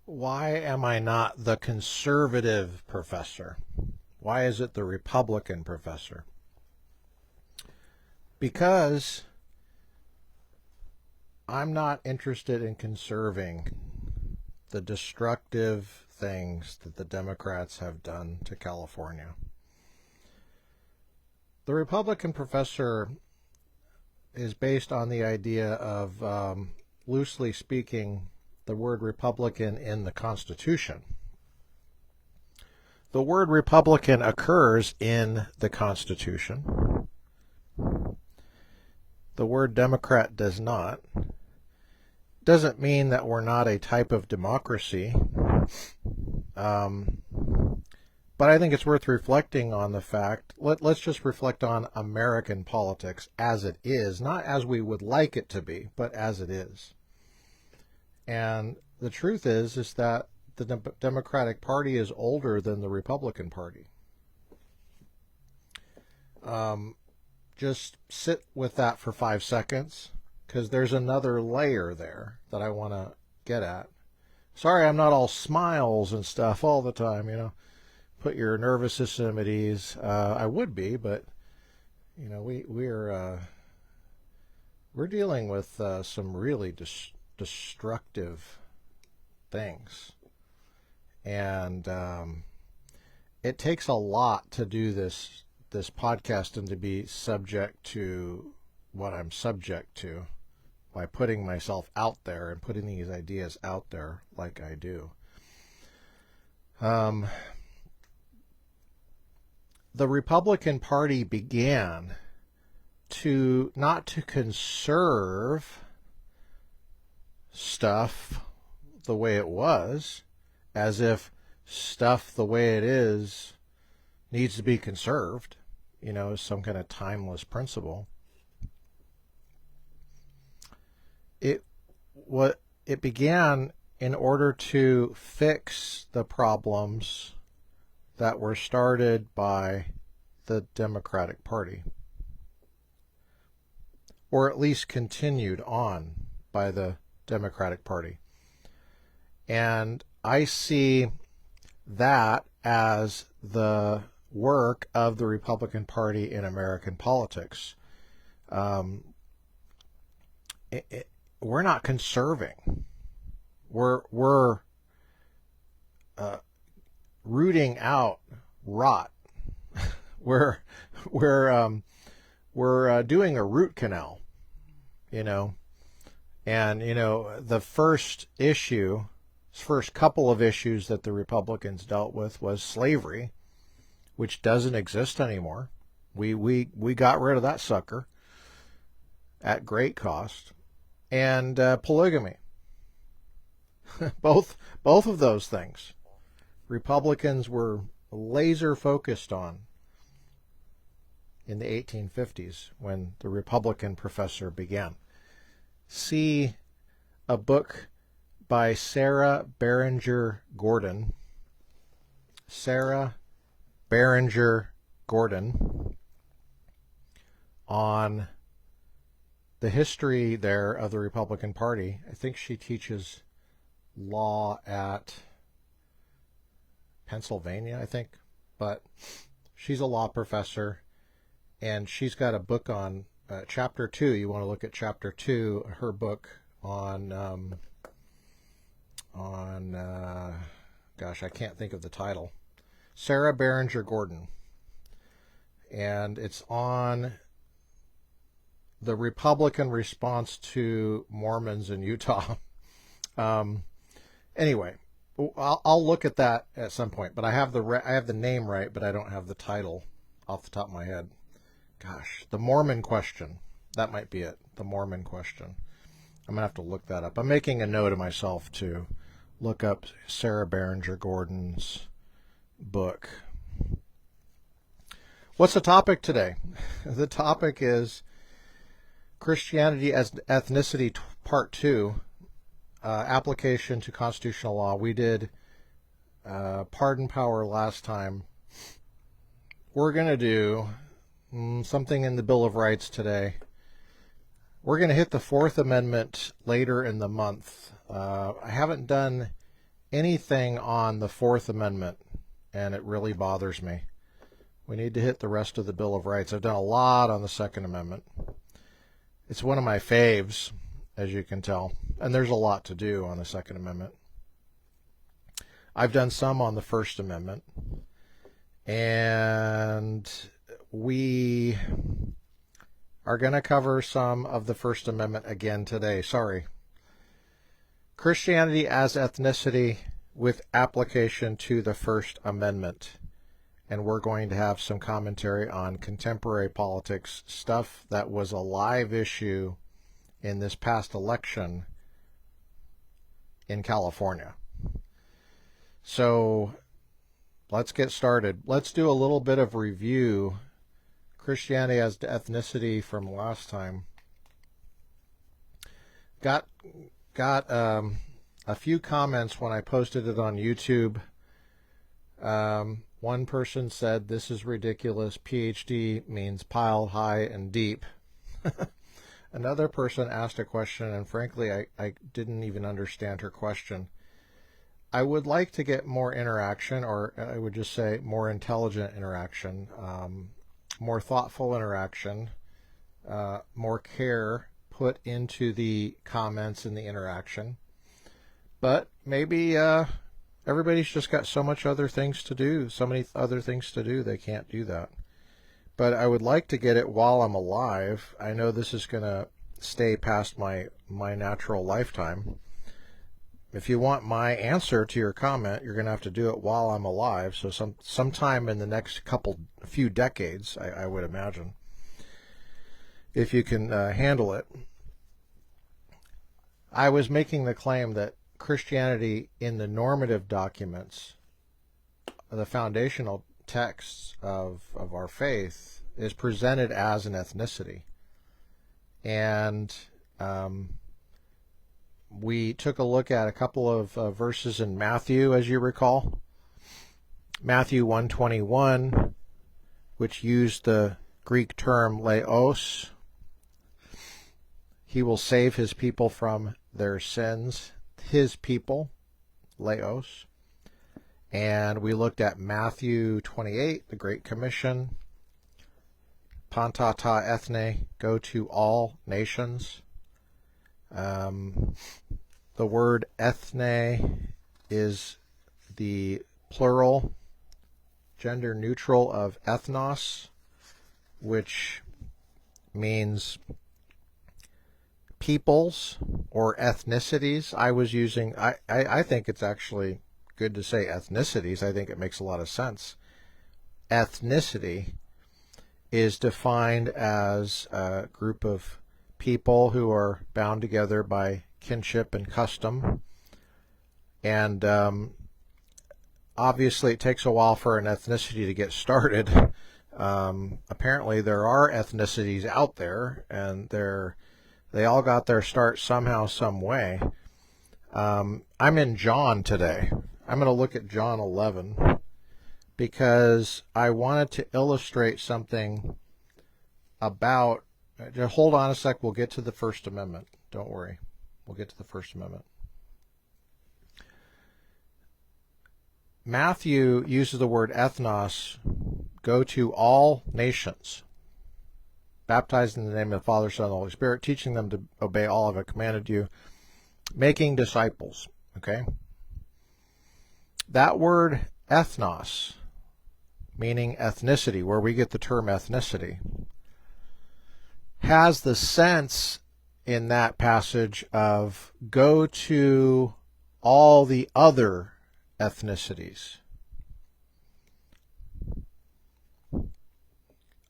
Why am I not the conservative professor? Why is it the Republican professor? Because I'm not interested in conserving the destructive things that the Democrats have done to California. The Republican professor is based on the idea of, loosely speaking, the word Republican in the Constitution. The word Republican occurs in the Constitution. The word Democrat does not. Doesn't mean that we're not a type of democracy. But I think it's worth reflecting on the fact, let's just reflect on American politics as it is, not as we would like it to be, but as it is. And the truth is that the Democratic Party is older than the Republican Party. Just sit with that for 5 seconds, because there's another layer there that I want to get at. Sorry, I'm not all smiles and stuff all the time, Put your nervous system at ease. I would be, but we're dealing with some really destructive things, and it takes a lot to do this podcast and to be subject to what I'm subject to by putting myself out there and putting these ideas out there like I do. The Republican Party began not to conserve stuff the way it was, as if stuff the way it is needs to be conserved, some kind of timeless principle. It began in order to fix the problems that were started by the Democratic Party, or at least continued on by the Democratic Party. And I see that as the work of the Republican Party in American politics. We're not conserving. We're rooting out rot. we're doing a root canal, and the first couple of issues that the Republicans dealt with was slavery, which doesn't exist anymore. We got rid of that sucker at great cost, and polygamy. both of those things Republicans were laser focused on in the 1850s when the Republican professor began. See a book by Sarah Berenger Gordon. Sarah Berenger Gordon on the history there of the Republican Party. I think she teaches law at Pennsylvania, but she's a law professor, and she's got a book on chapter 2. You want to look at chapter 2, her book on gosh, I can't think of the title. Sarah Berenger Gordon, and it's on the Republican response to Mormons in Utah. Anyway, I'll look at that at some point, but I have the name right, but I don't have the title off the top of my head. Gosh, the Mormon question. That might be it. The Mormon question. I'm going to have to look that up. I'm making a note of myself to look up Sarah Berenger Gordon's book. What's the topic today? The topic is Christianity as Ethnicity, Part 2. Application to constitutional law. We did pardon power last time. We're going to do something in the Bill of Rights today. We're going to hit the Fourth Amendment later in the month. I haven't done anything on the Fourth Amendment, and it really bothers me. We need to hit the rest of the Bill of Rights. I've done a lot on the Second Amendment. It's one of my faves, as you can tell, and there's a lot to do on the Second Amendment. I've done some on the First Amendment, and we are going to cover some of the First Amendment again today. Sorry. Christianity as ethnicity with application to the First Amendment. And we're going to have some commentary on contemporary politics, stuff that was a live issue in this past election in California. So let's get started. Let's do a little bit of review. Christianity as ethnicity from last time. Got a few comments when I posted it on YouTube. One person said, "This is ridiculous. Ph.D. means piled high and deep." Another person asked a question, and frankly, I didn't even understand her question. I would like to get more interaction, or I would just say more intelligent interaction, more thoughtful interaction, more care put into the comments and the interaction. But maybe everybody's just got so much other things to do, so many other things to do, they can't do that. But I would like to get it while I'm alive. I know this is going to stay past my natural lifetime. If you want my answer to your comment, you're going to have to do it while I'm alive. So sometime in the next few decades, I would imagine, if you can handle it. I was making the claim that Christianity in the normative documents, the foundational texts of our faith, is presented as an ethnicity. And we took a look at a couple of verses in Matthew, as you recall. Matthew 1:21, which used the Greek term laos. He will save his people from their sins. His people, laos. And we looked at Matthew 28, the Great Commission. Panta ta ethne, go to all nations. The word ethne is the plural, gender neutral of ethnos, which means peoples or ethnicities. I think it's actually good to say ethnicities. I think it makes a lot of sense. Ethnicity is defined as a group of people who are bound together by kinship and custom. And obviously it takes a while for an ethnicity to get started. Apparently there are ethnicities out there, and they all got their start somehow, some way. I'm in John today. I'm going to look at John 11 because I wanted to illustrate something about... Just hold on a sec. We'll get to the First Amendment. Don't worry. We'll get to the First Amendment. Matthew uses the word ethnos, go to all nations, baptized in the name of the Father, Son, and the Holy Spirit, teaching them to obey all I've commanded you, making disciples. Okay? That word ethnos, meaning ethnicity, where we get the term ethnicity, has the sense in that passage of go to all the other ethnicities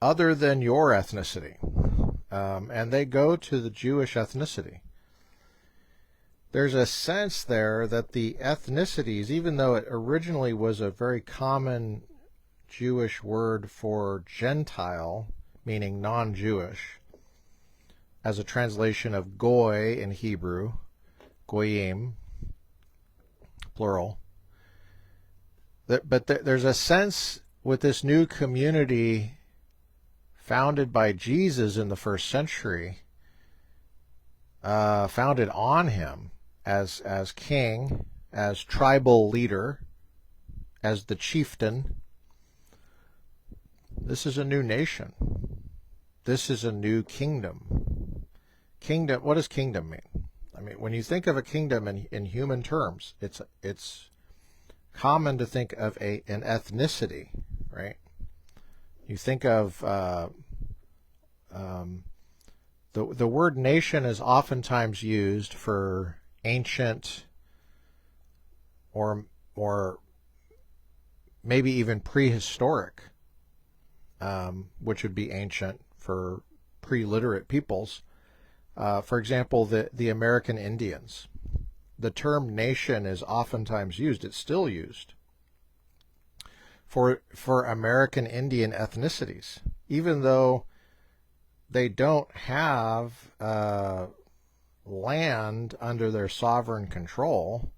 other than your ethnicity, and they go to the Jewish ethnicity. There's a sense there that the ethnicities, even though it originally was a very common Jewish word for Gentile, meaning non-Jewish, as a translation of goy in Hebrew, goyim, plural. But there's a sense with this new community founded by Jesus in the first century, founded on him as king, as tribal leader, as the chieftain. This is a new nation. This is a new kingdom. Kingdom, what does kingdom mean? I mean, when you think of a kingdom in human terms, it's common to think of an ethnicity, right? You think of the word nation is oftentimes used for ancient or maybe even prehistoric, which would be ancient for pre-literate peoples. For example, the American Indians. The term nation is oftentimes used. It's still used for American Indian ethnicities, even though they don't have land under their sovereign control.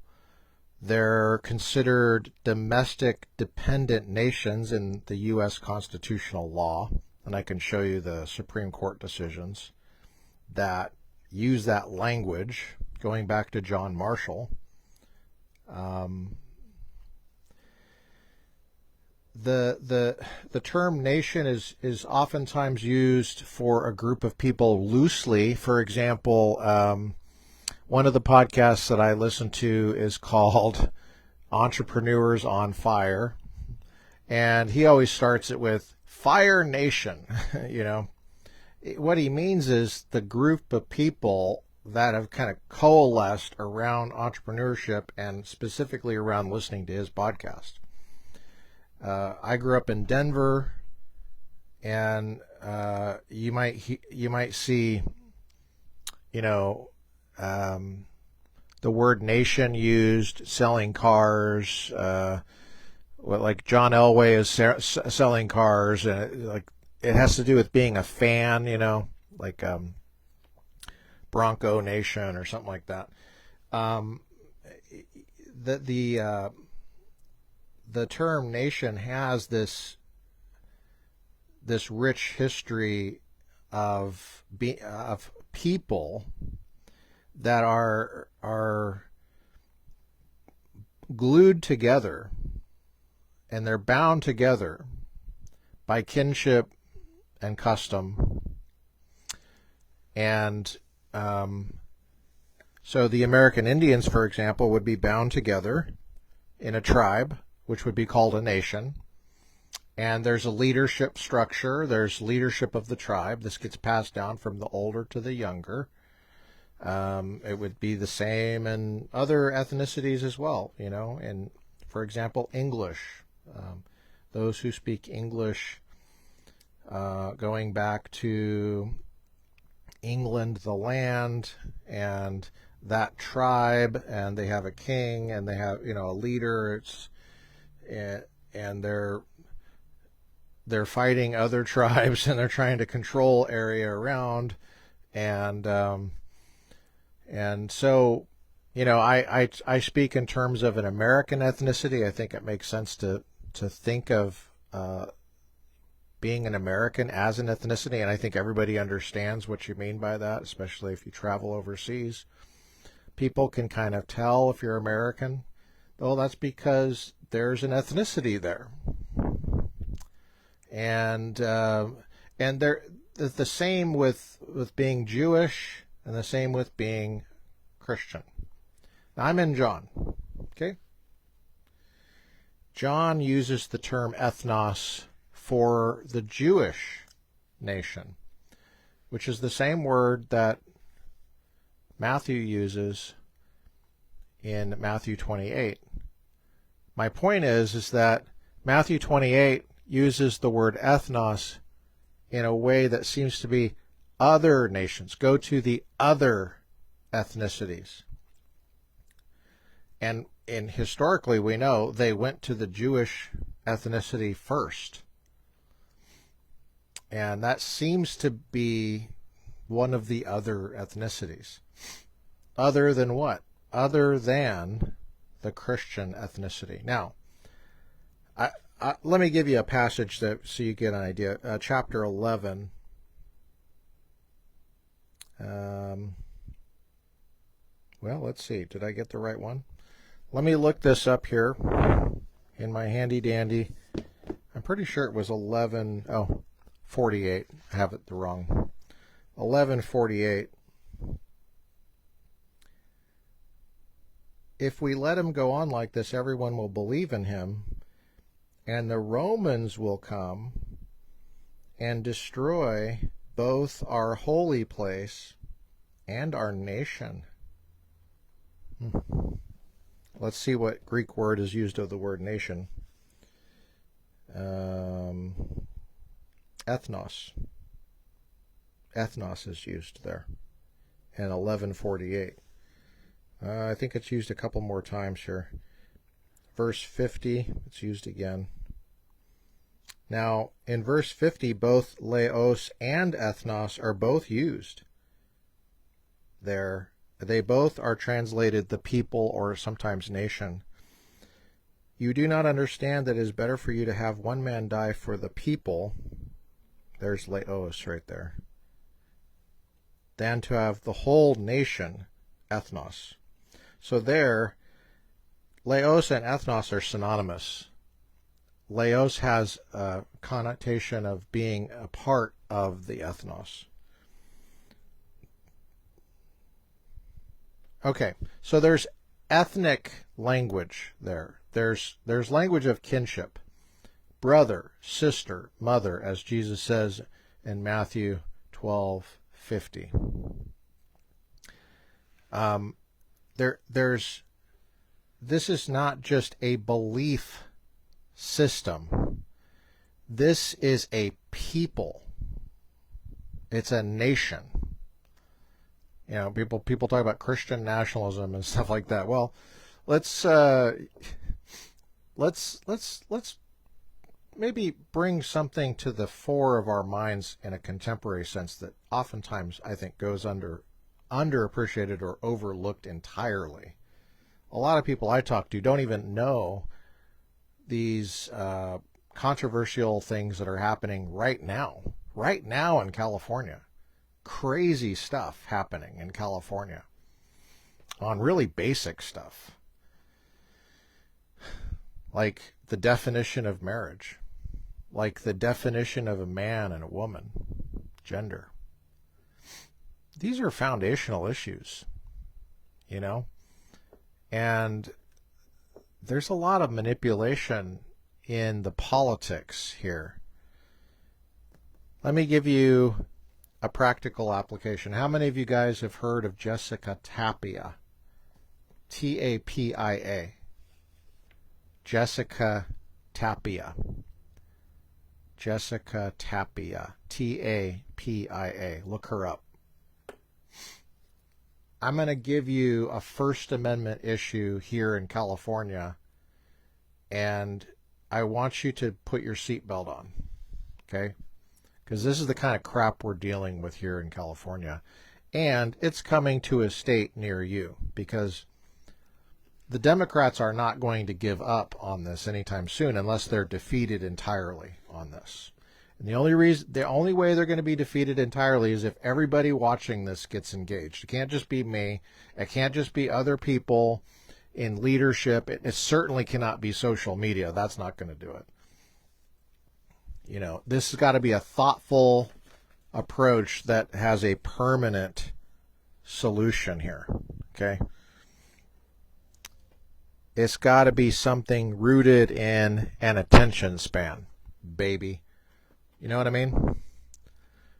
They're considered domestic dependent nations in the U.S. constitutional law, and I can show you the Supreme Court decisions that use that language, going back to John Marshall. The term nation is oftentimes used for a group of people loosely. For example, one of the podcasts that I listen to is called Entrepreneurs on Fire, and he always starts it with Fire Nation. You know, what he means is the group of people that have kind of coalesced around entrepreneurship and specifically around listening to his podcast. I grew up in Denver, and you might see, you know, the word nation used selling cars. Like John Elway is selling cars, and like it has to do with being a fan, you know, like Bronco Nation or something like that. The term nation has this rich history of people that are glued together, and they're bound together by kinship and custom. And so the American Indians, for example, would be bound together in a tribe, which would be called a nation. And there's a leadership structure. There's leadership of the tribe. This gets passed down from the older to the younger. It would be the same in other ethnicities as well, you know. And for example, English. Those who speak English, going back to England, the land, and that tribe, and they have a king, and they have, you know, a leader. And they're fighting other tribes, and they're trying to control area around, and so, you know, I speak in terms of an American ethnicity. I think it makes sense to think of being an American as an ethnicity, and I think everybody understands what you mean by that, especially if you travel overseas. People can kind of tell if you're American. Well, that's because there's an ethnicity there, and they're the same with being Jewish, and the same with being Christian. Now, I'm in John. Okay. John uses the term ethnos for the Jewish nation, which is the same word that Matthew uses in Matthew 28. My point is that Matthew 28 uses the word ethnos in a way that seems to be other nations. Go to the other ethnicities. And historically, we know they went to the Jewish ethnicity first. And that seems to be one of the other ethnicities. Other than what? Other than the Christian ethnicity. Now, let me give you a passage so you get an idea. Chapter 11. Well, let's see. Did I get the right one? Let me look this up here in my handy dandy. I'm pretty sure it was 48. I have it the wrong. 1148. If we let him go on like this, everyone will believe in him, and the Romans will come and destroy both our holy place and our nation. Let's see what Greek word is used of the word nation. Ethnos. Ethnos is used there in 1148. I think it's used a couple more times here. Verse 50, it's used again. Now, in verse 50, both laos and ethnos are both used there. They both are translated the people or sometimes nation. You do not understand that it is better for you to have one man die for the people, there's laos right there, than to have the whole nation, ethnos. So there, laos and ethnos are synonymous. Laos has a connotation of being a part of the ethnos. Okay, so there's ethnic language there. There's language of kinship. Brother, sister, mother, as Jesus says in Matthew 12:50. This is not just a belief system. This is a people. It's a nation. You know, people talk about Christian nationalism and stuff like that. Well, let's maybe bring something to the fore of our minds in a contemporary sense that oftentimes I think goes underappreciated or overlooked entirely. A lot of people I talk to don't even know these controversial things that are happening right now in California. Crazy stuff happening in California on really basic stuff, like the definition of marriage, like the definition of a man and a woman, gender. These are foundational issues, you know, and there's a lot of manipulation in the politics here. Let me give you a practical application. How many of you guys have heard of Jessica Tapia? Tapia. Jessica Tapia. Jessica Tapia. Tapia. Look her up. I'm going to give you a First Amendment issue here in California, and I want you to put your seatbelt on, okay? Because this is the kind of crap we're dealing with here in California. And it's coming to a state near you, because the Democrats are not going to give up on this anytime soon unless they're defeated entirely on this. And the only way they're going to be defeated entirely is if everybody watching this gets engaged. It can't just be me. It can't just be other people in leadership. It certainly cannot be social media. That's not going to do it. You know, this has got to be a thoughtful approach that has a permanent solution here, okay? It's got to be something rooted in an attention span, baby. You know what I mean?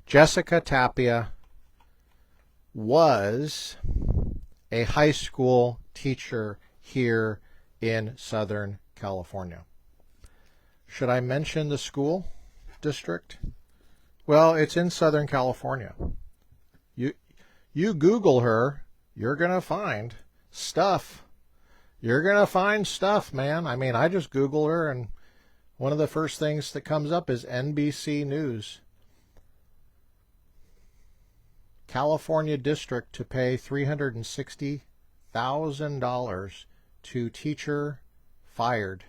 Jessica Tapia was a high school teacher here in Southern California. Should I mention the school district? Well, it's in Southern California. You Google her, you're going to find stuff. You're going to find stuff, man. I mean, I just Google her, and one of the first things that comes up is NBC News. California district to pay $360,000 to teacher fired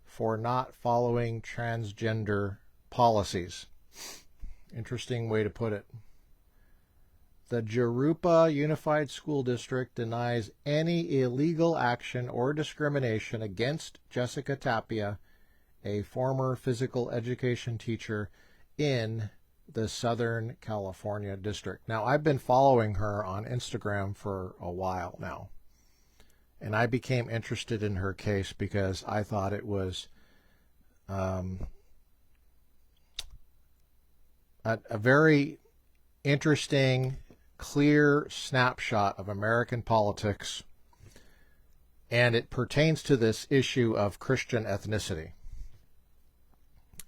for not following transgender policies. Interesting way to put it. The Jurupa Unified School District denies any illegal action or discrimination against Jessica Tapia, a former physical education teacher in the Southern California district. Now, I've been following her on Instagram for a while now, and I became interested in her case because I thought it was a very interesting, clear snapshot of American politics, and it pertains to this issue of Christian ethnicity.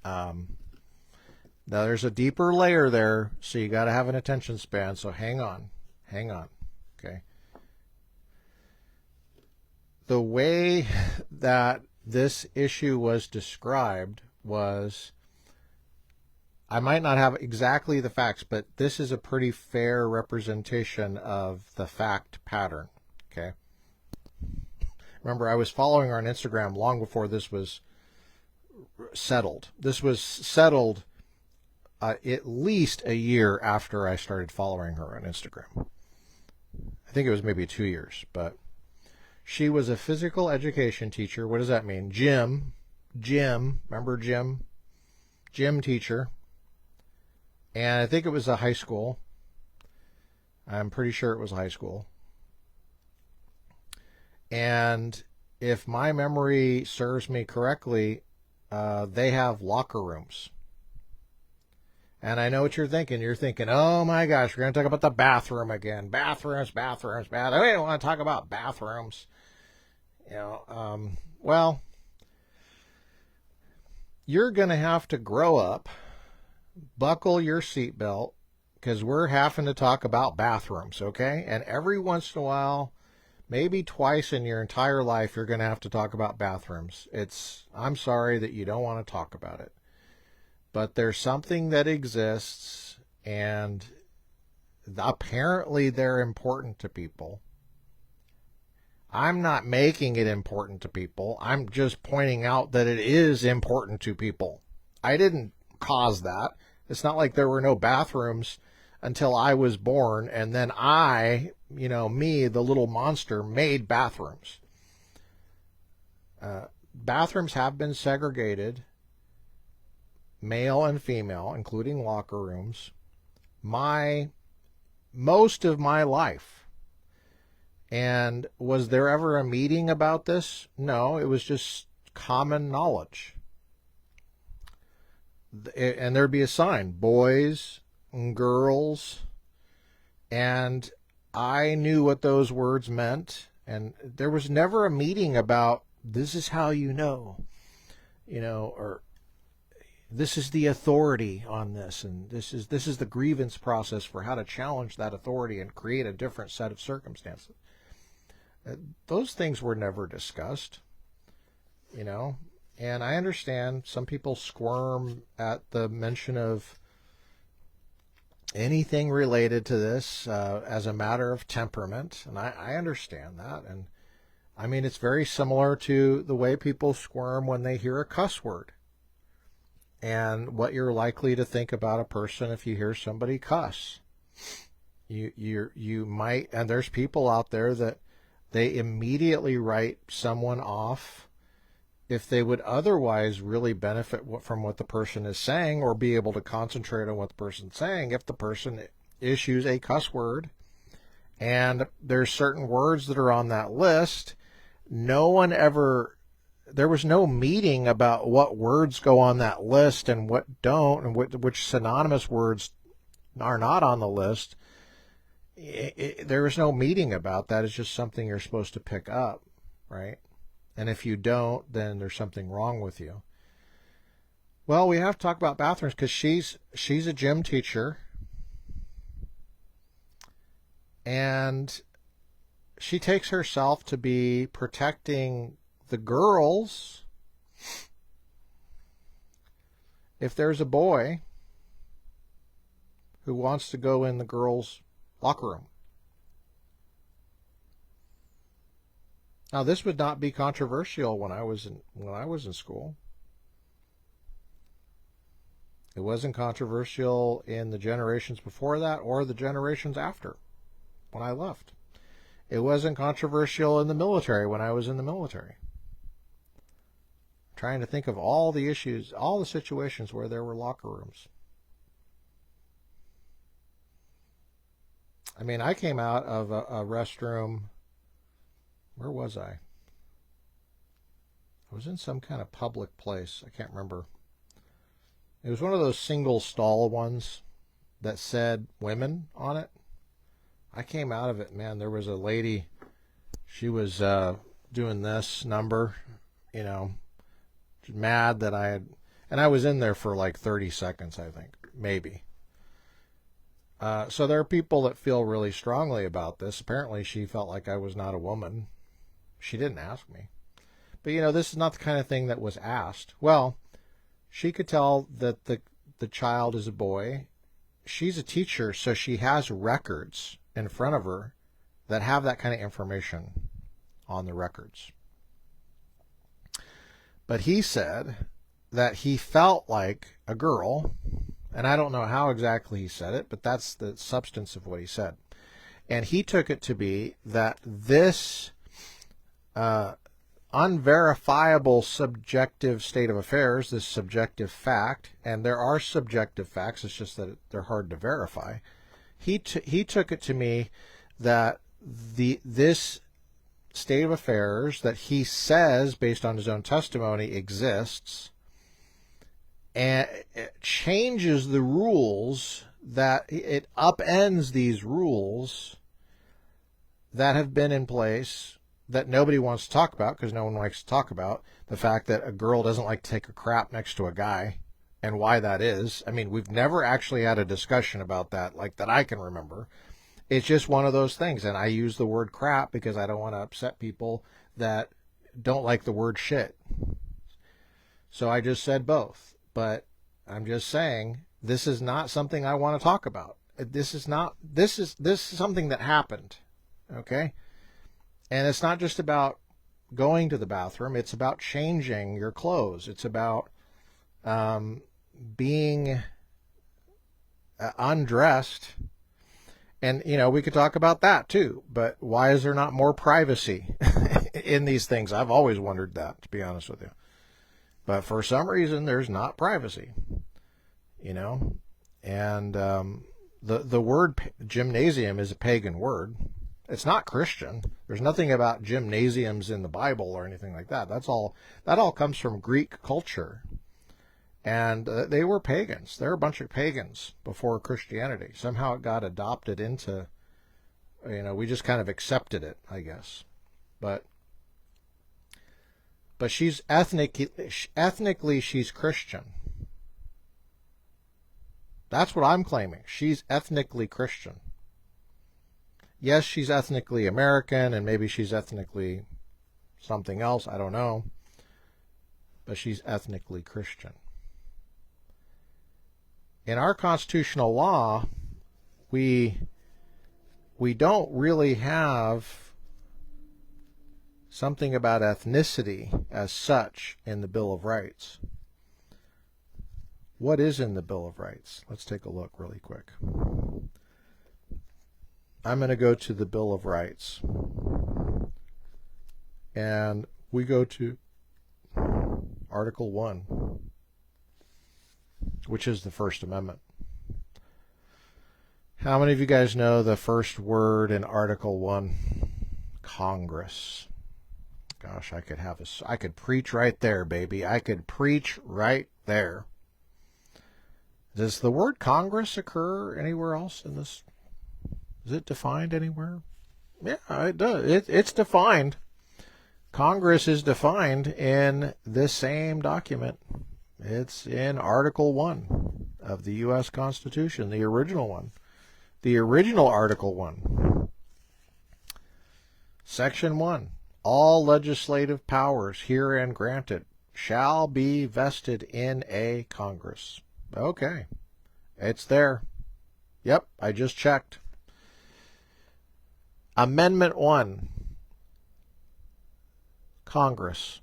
Now, there's a deeper layer there, so you got to have an attention span, so hang on, okay? The way that this issue was described was, I might not have exactly the facts, but this is a pretty fair representation of the fact pattern, okay? Remember, I was following her on Instagram long before this was settled. This was settled at least a year after I started following her on Instagram. I think it was maybe 2 years, but she was a physical education teacher. What does that mean? Gym, remember gym? Gym teacher. And I think it was a high school. I'm pretty sure it was high school. And if my memory serves me correctly, they have locker rooms. And I know what you're thinking. You're thinking, oh my gosh, we're going to talk about the bathroom again. Bathrooms. We don't want to talk about bathrooms. Well, you're going to have to grow up, buckle your seatbelt, because we're having to talk about bathrooms, okay? And every once in a while, maybe twice in your entire life, you're going to have to talk about bathrooms. I'm sorry that you don't want to talk about it. But there's something that exists, and apparently they're important to people. I'm not making it important to people. I'm just pointing out that it is important to people. I didn't cause that. It's not like there were no bathrooms until I was born, and then me, the little monster, made bathrooms. Bathrooms have been segregated, male and female, including locker rooms, most of my life. And was there ever a meeting about this? No, it was just common knowledge. And there'd be a sign, boys and girls, and I knew what those words meant, and there was never a meeting about, this is how or this is the authority on this, and this is the grievance process for how to challenge that authority and create a different set of circumstances. Those things were never discussed, and I understand some people squirm at the mention of anything related to this as a matter of temperament, and I understand that. And I mean, it's very similar to the way people squirm when they hear a cuss word, and what you're likely to think about a person if you hear somebody cuss. You might, and there's people out there that they immediately write someone off if they would otherwise really benefit from what the person is saying, or be able to concentrate on what the person's saying. If the person issues a cuss word and there's certain words that are on that list, there was no meeting about what words go on that list and what don't, and which synonymous words are not on the list. There was no meeting about that. It's just something you're supposed to pick up, right? And if you don't, then there's something wrong with you. Well, we have to talk about bathrooms because she's a gym teacher, and she takes herself to be protecting the girls. If there's a boy who wants to go in the girls' locker room. Now, this would not be controversial when I was in school. It wasn't controversial in the generations before that or the generations after when I left. It wasn't controversial in the military when I was in the military. I'm trying to think of all the issues, all the situations where there were locker rooms. I mean, I came out of a restroom. Where was I? I was in some kind of public place. I can't remember. It was one of those single stall ones that said women on it. I came out of it, man. There was a lady. She was doing this number, you know, mad that I had. And I was in there for like 30 seconds, I think, maybe. So there are people that feel really strongly about this. Apparently she felt like I was not a woman. She didn't ask me. But, you know, this is not the kind of thing that was asked. Well, she could tell that the child is a boy. She's a teacher, so she has records in front of her that have that kind of information on the records. But he said that he felt like a girl, and I don't know how exactly he said it, but that's the substance of what he said. And he took it to be that this unverifiable subjective state of affairs, this subjective fact, and there are subjective facts, it's just that they're hard to verify. He took it to me that this state of affairs that he says, based on his own testimony, exists, and it changes the rules, that it upends these rules that have been in place that nobody wants to talk about, because no one likes to talk about the fact that a girl doesn't like to take a crap next to a guy and why that is. I mean, we've never actually had a discussion about that, like that I can remember. It's just one of those things. And I use the word crap because I don't want to upset people that don't like the word shit. So I just said both. But I'm just saying, this is not something I want to talk about. This is something that happened. Okay? And it's not just about going to the bathroom. It's about changing your clothes. It's about being undressed. And, you know, we could talk about that too. But why is there not more privacy in these things? I've always wondered that, to be honest with you. But for some reason, there's not privacy, you know. And the word gymnasium is a pagan word. It's not Christian. There's nothing about gymnasiums in the Bible or anything like that. That all comes from Greek culture. And they were pagans. They're a bunch of pagans before Christianity. Somehow it got adopted into, you know, we just kind of accepted it, I guess. But she's ethnically she's Christian. That's what I'm claiming. She's ethnically Christian. Yes, she's ethnically American, and maybe she's ethnically something else, I don't know. But she's ethnically Christian. In our constitutional law, we don't really have something about ethnicity as such in the Bill of Rights. What is in the Bill of Rights? Let's take a look really quick. I'm going to go to the Bill of Rights. And we go to Article 1, which is the First Amendment. How many of you guys know the first word in Article 1? Congress. Gosh, I could preach right there, baby. I could preach right there. Does the word Congress occur anywhere else in this? Is it defined anywhere? Yeah, it does. It's defined. Congress is defined in this same document. It's in Article 1 of the U.S. Constitution, the original one. The original Article 1. Section 1. All legislative powers herein granted shall be vested in a Congress. Okay. It's there. Yep, I just checked. Amendment 1. Congress.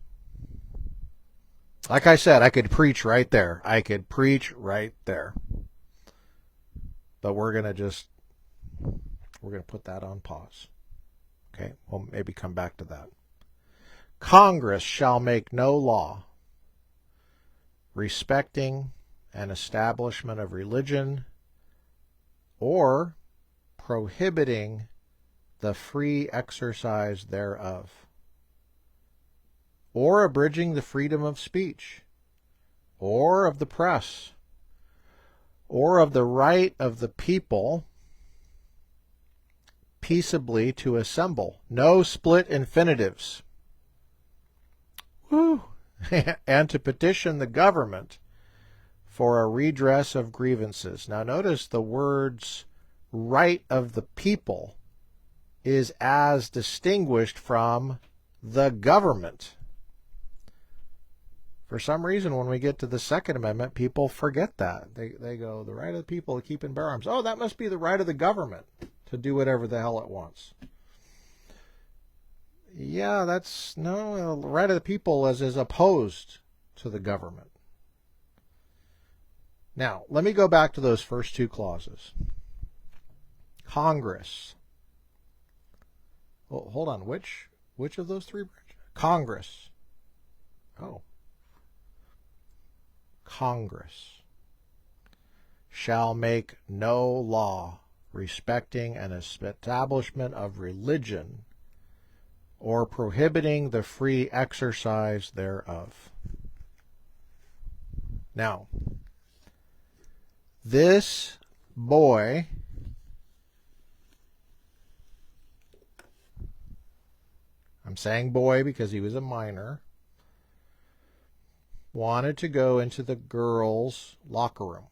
Like I said, I could preach right there. I could preach right there. But we're going to put that on pause. Okay, we'll maybe come back to that. Congress shall make no law respecting an establishment of religion or prohibiting the free exercise thereof, or abridging the freedom of speech, or of the press, or of the right of the people peaceably to assemble. No split infinitives. Woo! And to petition the government for a redress of grievances. Now notice the words right of the people is as distinguished from the government. For some reason, when we get to the Second Amendment, people forget that. They go, the right of the people to keep and bear arms. Oh, that must be the right of the government to do whatever the hell it wants. Yeah, the right of the people is opposed to the government. Now, let me go back to those first two clauses. Congress. Oh, hold on. Which of those three branches? Congress. Oh. Congress shall make no law respecting an establishment of religion or prohibiting the free exercise thereof. Now, this boy I'm saying boy because he was a minor, wanted to go into the girls' locker room.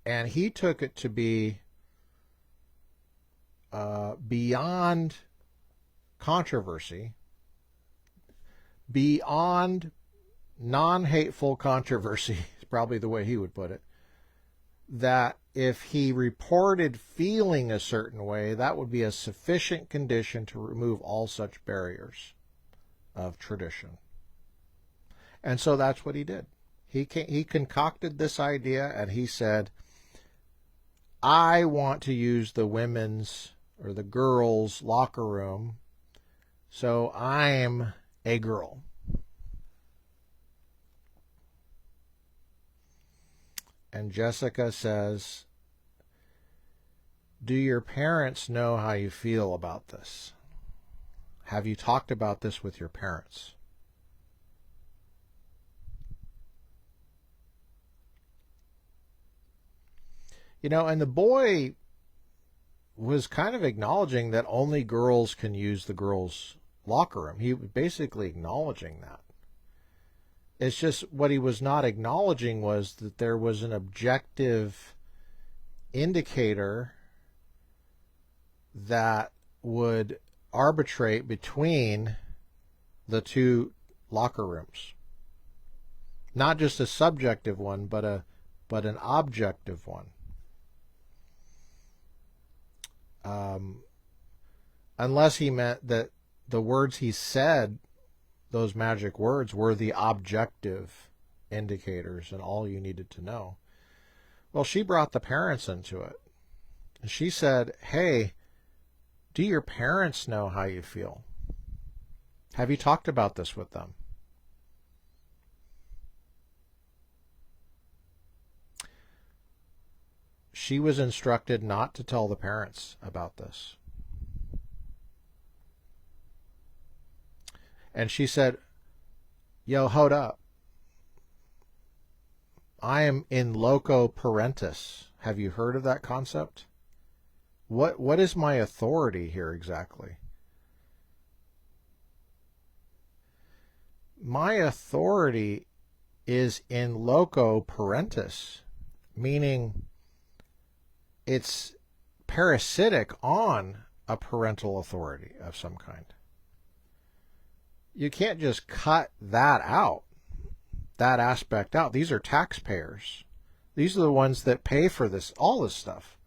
And he took it to be beyond controversy, beyond non-hateful controversy, is probably the way he would put it, that if he reported feeling a certain way, that would be a sufficient condition to remove all such barriers of tradition. And so that's what he did. He concocted this idea, and he said, I want to use the women's or the girls' locker room, so I'm a girl. And Jessica says, do your parents know how you feel about this? Have you talked about this with your parents? You know, and the boy was kind of acknowledging that only girls can use the girls' locker room. He was basically acknowledging that. It's just what he was not acknowledging was that there was an objective indicator that would arbitrate between the two locker rooms. Not just a subjective one, but an objective one. Unless he meant that the words he said, those magic words, were the objective indicators and all you needed to know. Well, she brought the parents into it. And she said, hey, do your parents know how you feel? Have you talked about this with them? She was instructed not to tell the parents about this. And she said, yo, hold up. I am in loco parentis. Have you heard of that concept? What is my authority here exactly? My authority is in loco parentis, meaning it's parasitic on a parental authority of some kind. You can't just cut that out, that aspect out. These are taxpayers. These are the ones that pay for this, all this stuff.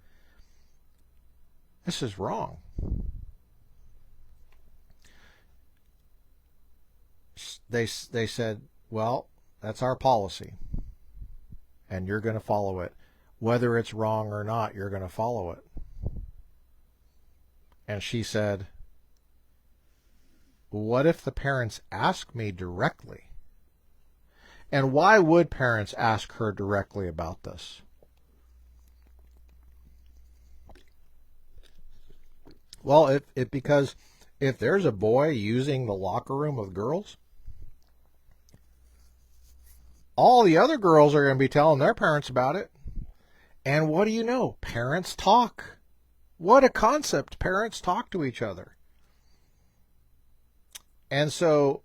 This is wrong. They said, well, that's our policy, and you're going to follow it. Whether it's wrong or not, you're going to follow it. And she said, what if the parents ask me directly? And why would parents ask her directly about this? Well, because if there's a boy using the locker room with girls, all the other girls are going to be telling their parents about it. And what do you know? Parents talk. What a concept. Parents talk to each other. And so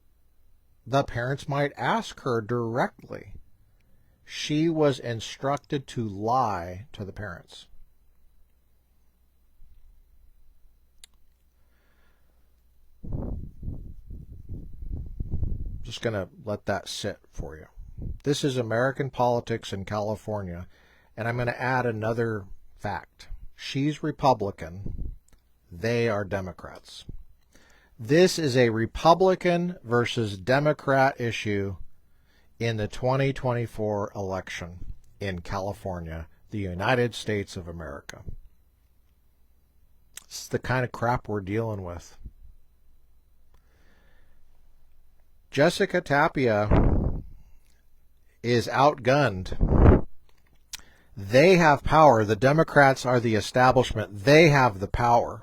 the parents might ask her directly. She was instructed to lie to the parents. Just going to let that sit for you. This is American politics in California, and I'm going to add another fact. She's Republican. They are Democrats. This is a Republican versus Democrat issue in the 2024 election in California, the United States of America. It's the kind of crap we're dealing with. Jessica Tapia is outgunned. They have power. The Democrats are the establishment. They have the power.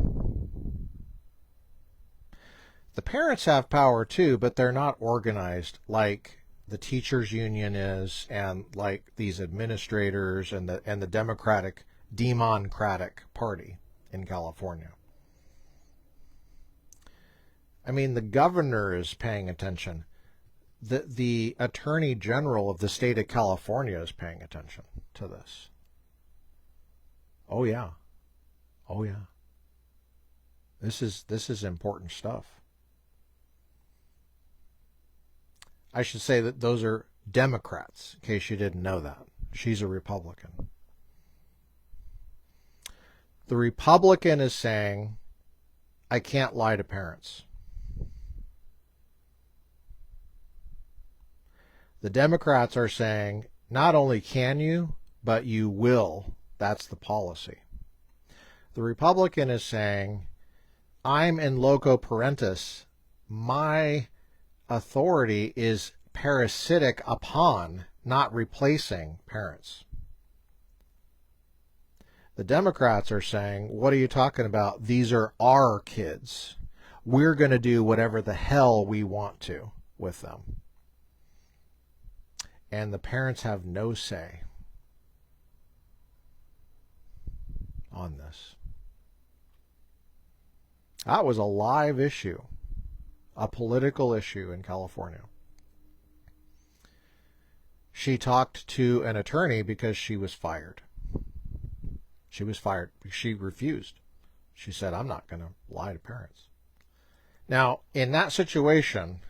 The parents have power too, but they're not organized like the teachers union is, and like these administrators and the Democratic Party in California. I mean, the governor is paying attention. The Attorney General of the state of California is paying attention to this. Oh yeah. Oh yeah. This is important stuff. I should say that those are Democrats, in case you didn't know that. She's a Republican. The Republican is saying, I can't lie to parents. The Democrats are saying, not only can you, but you will. That's the policy. The Republican is saying, I'm in loco parentis. My authority is parasitic upon, not replacing parents. The Democrats are saying, what are you talking about? These are our kids. We're going to do whatever the hell we want to with them. And the parents have no say on this. That was a live issue, a political issue in California. She talked to an attorney because she was fired. She was fired. She refused. She said, I'm not going to lie to parents. Now, in that situation,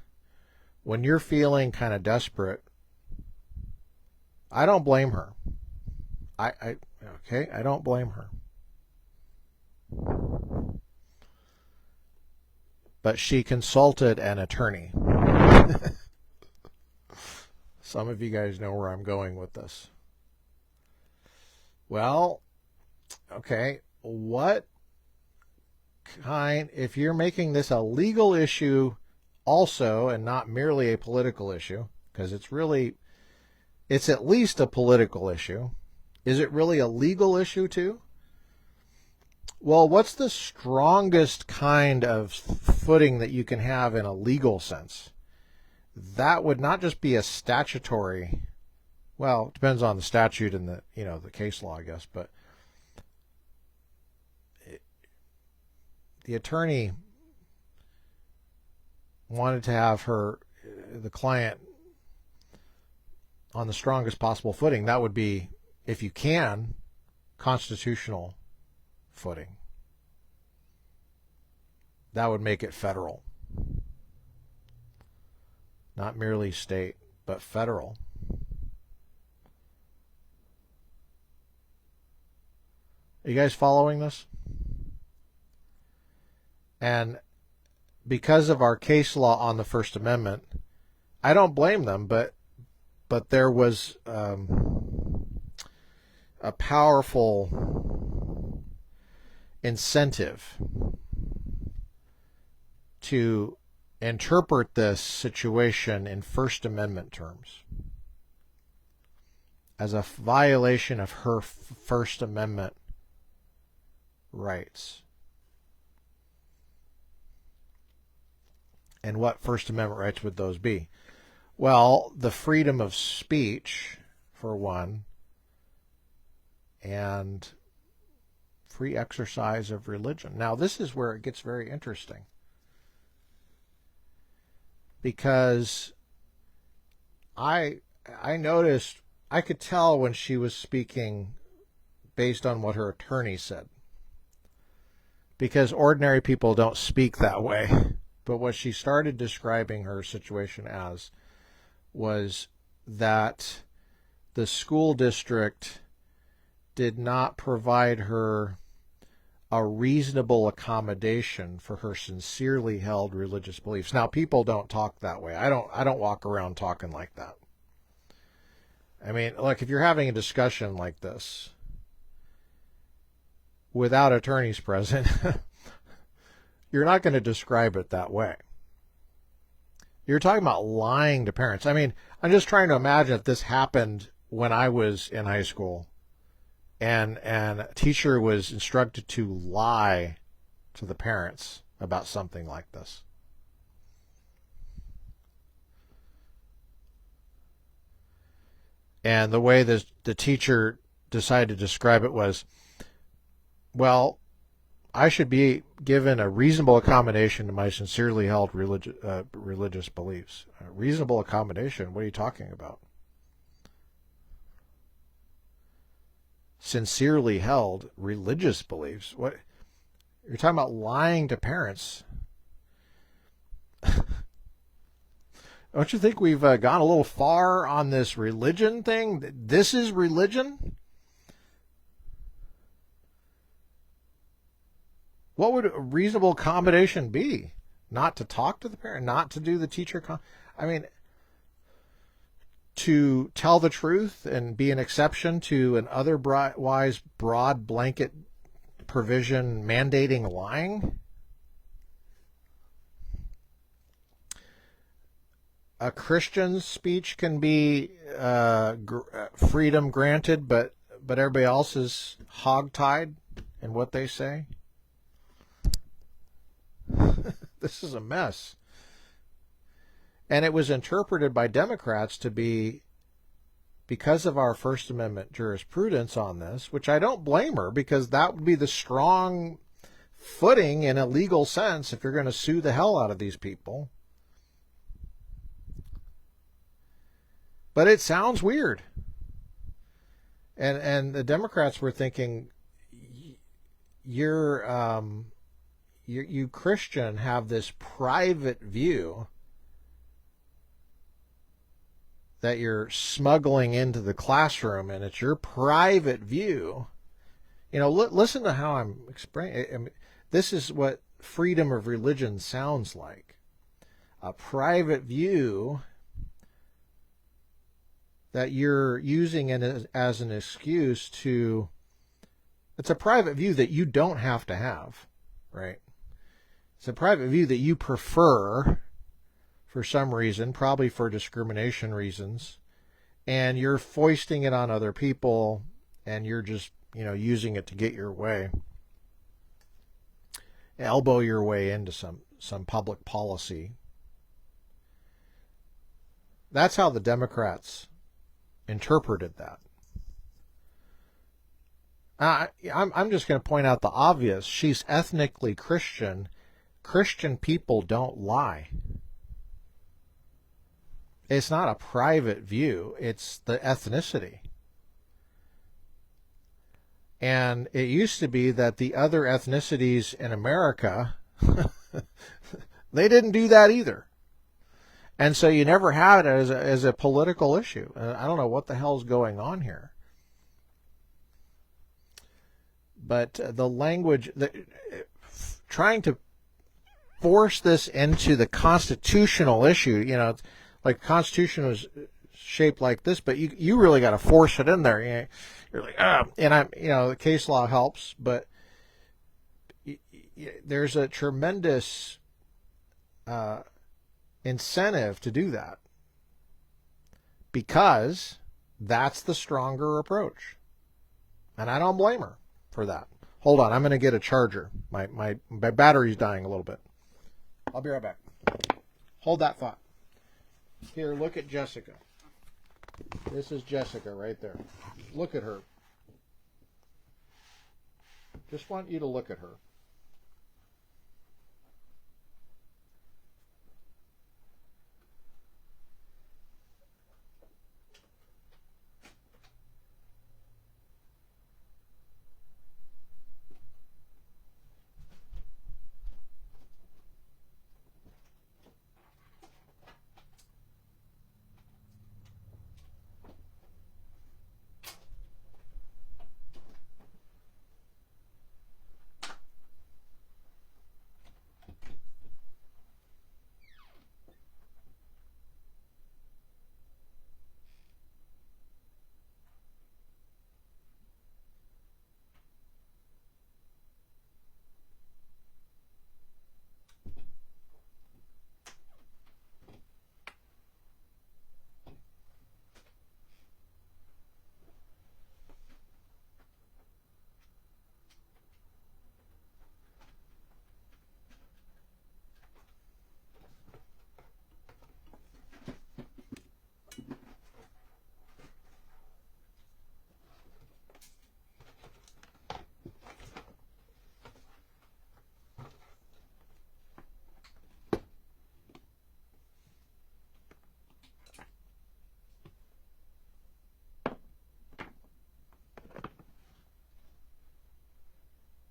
when you're feeling kind of desperate, I don't blame her. I don't blame her. But she consulted an attorney. Some of you guys know where I'm going with this. Well, okay, what kind, if you're making this a legal issue also and not merely a political issue, because it's at least a political issue. Is it really a legal issue too? Well, what's the strongest kind of footing that you can have in a legal sense? That would not just be a statutory, well, it depends on the statute and the case law, I guess, but the attorney wanted to have the client on the strongest possible footing. That would be, if you can, constitutional footing. That would make it federal. Not merely state, but federal. Are you guys following this? And because of our case law on the First Amendment, I don't blame them, but there was a powerful incentive to interpret this situation in First Amendment terms as a violation of her First Amendment rights. And what First Amendment rights would those be? Well, the freedom of speech, for one, and free exercise of religion. Now, this is where it gets very interesting, because I noticed, I could tell when she was speaking based on what her attorney said, because ordinary people don't speak that way. But what she started describing her situation as was that the school district did not provide her a reasonable accommodation for her sincerely held religious beliefs. Now, people don't talk that way. I don't walk around talking like that. I mean, like, if you're having a discussion like this without attorneys present, you're not going to describe it that way. You're talking about lying to parents. I mean, I'm just trying to imagine if this happened when I was in high school and a teacher was instructed to lie to the parents about something like this. And the way the teacher decided to describe it was, well, I should be given a reasonable accommodation to my sincerely held religious beliefs. A reasonable accommodation? What are you talking about? Sincerely held religious beliefs? What? You're talking about lying to parents. Don't you think we've gone a little far on this religion thing? This is religion? What would a reasonable accommodation be? Not to talk to the parent, not to do the teacher. I mean, to tell the truth and be an exception to an otherwise broad blanket provision mandating lying? A Christian's speech can be freedom granted, but everybody else is hogtied in what they say. This is a mess. And it was interpreted by Democrats to be, because of our First Amendment jurisprudence on this, which I don't blame her, because that would be the strong footing in a legal sense if you're going to sue the hell out of these people. But it sounds weird. And the Democrats were thinking, you Christian have this private view that you're smuggling into the classroom, and it's your private view. You know, listen to how I'm explaining. I mean, this is what freedom of religion sounds like. A private view that you're using it as an excuse to, it's a private view that you don't have to have, right? It's a private view that you prefer for some reason, probably for discrimination reasons, and you're foisting it on other people, and you're just, using it to get your way, elbow your way into some public policy. That's how the Democrats interpreted that. I'm just going to point out the obvious. She's ethnically Christian. Christian people don't lie. It's not a private view. It's the ethnicity. And it used to be that the other ethnicities in America, they didn't do that either. And so you never had it as a political issue. I don't know what the hell's going on here. But the language, trying to force this into the constitutional issue, Like the Constitution was shaped like this, but you really got to force it in there. You're like, and the case law helps, but there's a tremendous incentive to do that because that's the stronger approach. And I don't blame her for that. Hold on, I'm going to get a charger. My battery's dying a little bit. I'll be right back. Hold that thought. Here, look at Jessica. This is Jessica right there. Look at her. Just want you to look at her.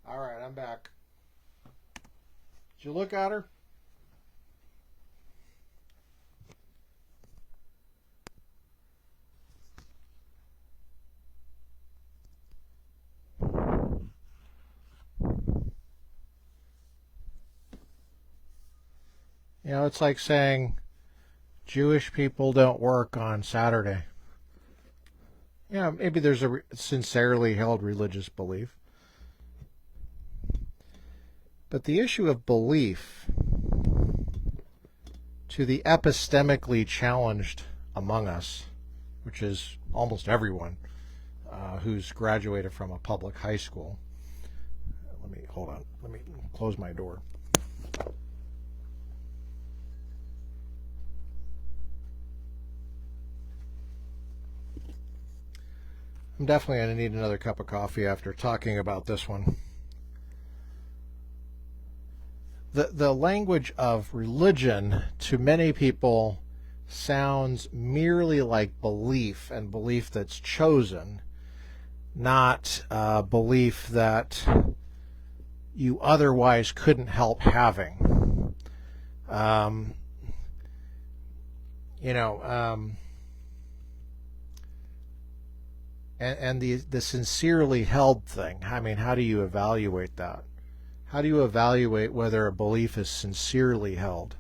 All right, I'm back. Did you look at her? It's like saying Jewish people don't work on Saturday. Maybe there's a sincerely held religious belief. But the issue of belief to the epistemically challenged among us, which is almost everyone who's graduated from a public high school. Hold on. Let me close my door. I'm definitely going to need another cup of coffee after talking about this one. The language of religion to many people sounds merely like belief, and belief that's chosen, not belief that you otherwise couldn't help having. And the sincerely held thing. I mean, how do you evaluate that? How do you evaluate whether a belief is sincerely held?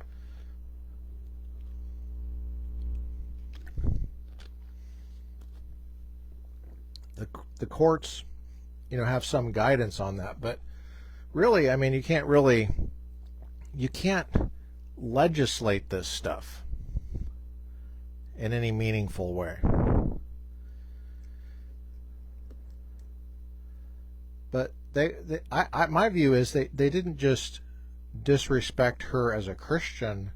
The courts, have some guidance on that, but really, I mean, you can't legislate this stuff in any meaningful way. But my view is they didn't just disrespect her as a Christian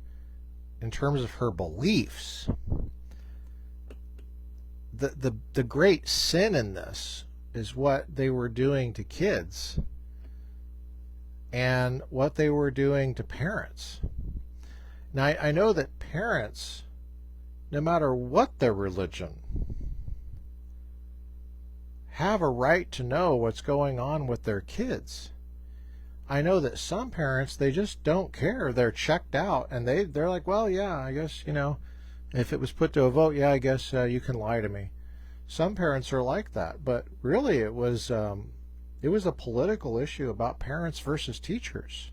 in terms of her beliefs. The great sin in this is what they were doing to kids and what they were doing to parents. Now, I know that parents, no matter what their religion, have a right to know what's going on with their kids. I know that some parents, they just don't care. They're checked out, and they're like, well, yeah, I guess, if it was put to a vote, yeah, I guess you can lie to me. Some parents are like that, but really it was a political issue about parents versus teachers.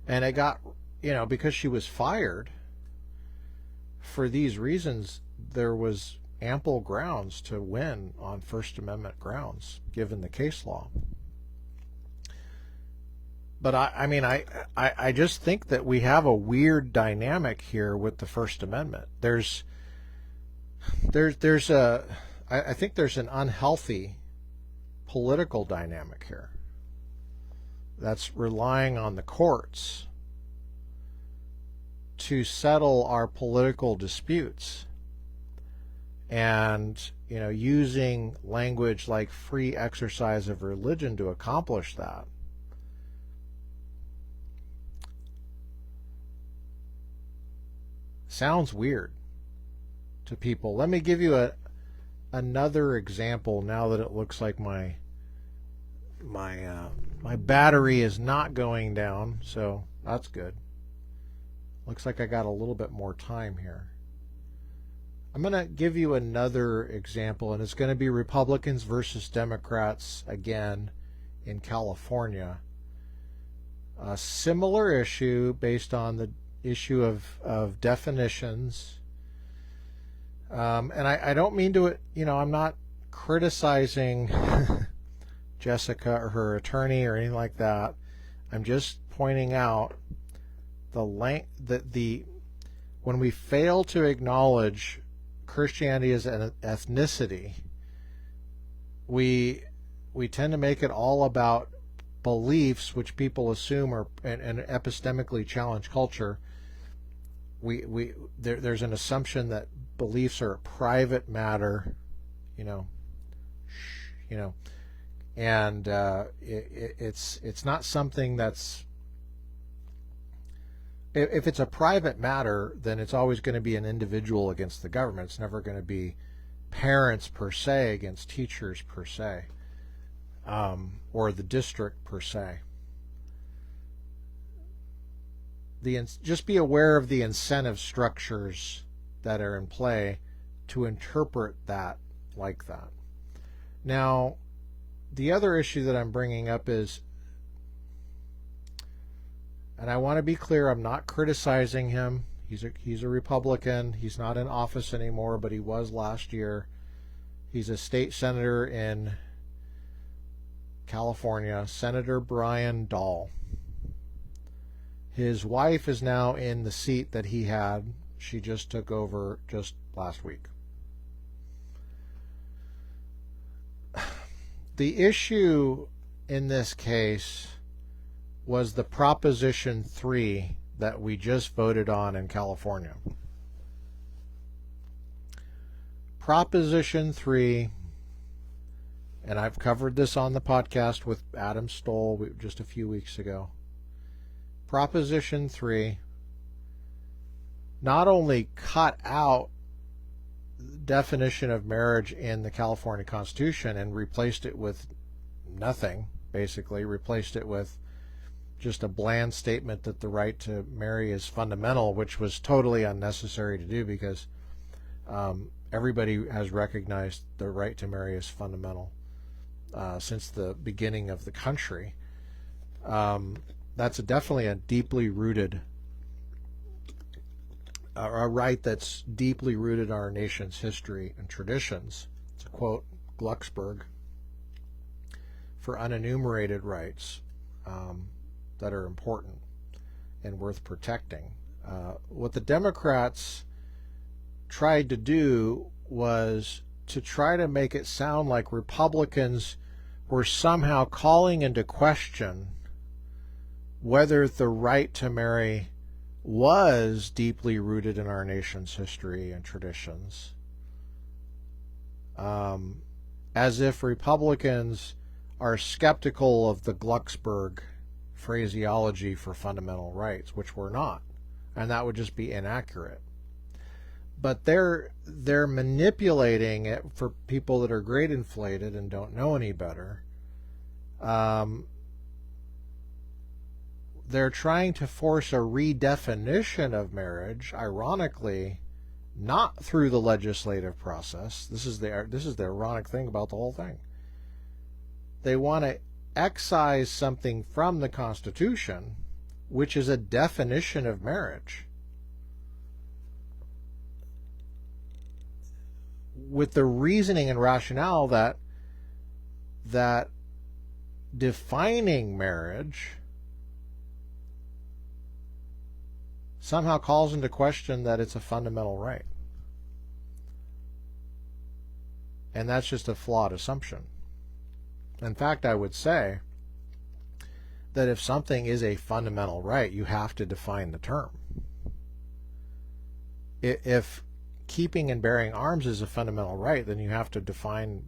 And it got, because she was fired, for these reasons, there was ample grounds to win on First Amendment grounds, given the case law. But I just think that we have a weird dynamic here with the First Amendment. I think there's an unhealthy political dynamic here that's relying on the courts to settle our political disputes, and using language like free exercise of religion to accomplish that. Sounds weird to people. Let me give you another example now that it looks like my battery is not going down, so that's good. Looks like I got a little bit more time here. I'm going to give you another example, and it's going to be Republicans versus Democrats again in California. A similar issue based on the issue of definitions. And I don't mean to, I'm not criticizing Jessica or her attorney or anything like that. I'm just pointing out when we fail to acknowledge Christianity as an ethnicity, we tend to make it all about beliefs which people assume are an epistemically challenged culture. There's an assumption that beliefs are a private matter, and it's not something that's. If it's a private matter, then it's always going to be an individual against the government. It's never going to be parents per se against teachers per se, or the district per se. Just be aware of the incentive structures that are in play to interpret that like that. Now, the other issue that I'm bringing up is, and I want to be clear, I'm not criticizing him. He's a Republican. He's not in office anymore, but he was last year. He's a state senator in California, Senator Brian Dahl. His wife is now in the seat that he had. She just took over just last week. The issue in this case was the Proposition 3 that we just voted on in California. Proposition 3, and I've covered this on the podcast with Adam Stoll just a few weeks ago. Proposition 3 not only cut out the definition of marriage in the California Constitution and replaced it with nothing, basically replaced it with just a bland statement that the right to marry is fundamental, which was totally unnecessary to do because everybody has recognized the right to marry is fundamental since the beginning of the country. That's definitely a deeply rooted, a right that's deeply rooted in our nation's history and traditions. To quote Glucksberg, for unenumerated rights that are important and worth protecting. What the Democrats tried to do was to try to make it sound like Republicans were somehow calling into question whether the right to marry was deeply rooted in our nation's history and traditions, as if Republicans are skeptical of the Glucksberg phraseology for fundamental rights, which we're not, and that would just be inaccurate. But they're manipulating it for people that are grade inflated and don't know any better. They're trying to force a redefinition of marriage, ironically, not through the legislative process. This is the ironic thing about the whole thing. They want to excise something from the Constitution, which is a definition of marriage. with the reasoning and rationale that defining marriage somehow calls into question that it's a fundamental right. And that's just a flawed assumption. In fact, I would say that if something is a fundamental right, you have to define the term. If keeping and bearing arms is a fundamental right, then you have to define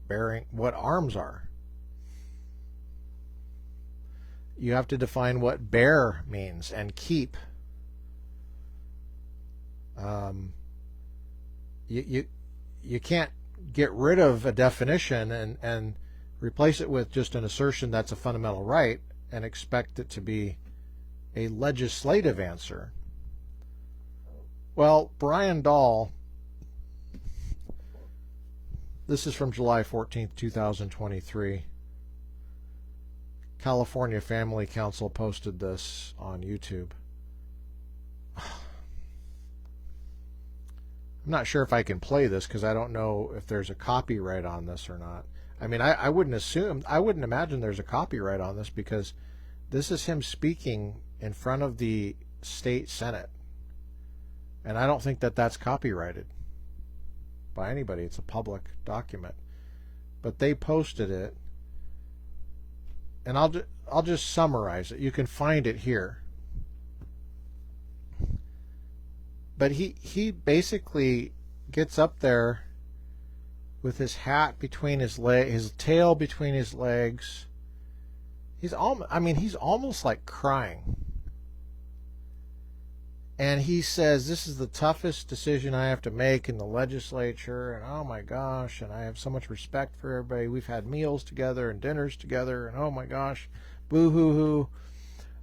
bearing what arms are. You have to define what bear means and keep. You can't get rid of a definition and replace it with just an assertion that's a fundamental right and expect it to be a legislative answer. Well, Brian Dahl, this is from July 14th, 2023. California Family Council posted this on YouTube. I'm not sure if I can play this because I don't know if there's a copyright on this or not. I mean, I wouldn't imagine there's a copyright on this because this is him speaking in front of the state senate. And I don't think that that's copyrighted by anybody. It's a public document. But they posted it. And I'll just summarize it. You can find it here. But he basically gets up there with his hat between his tail between his legs. He's almost like crying. And he says, this is the toughest decision I have to make in the legislature, and oh my gosh, and I have so much respect for everybody. We've had meals together and dinners together, and oh my gosh, boo-hoo-hoo.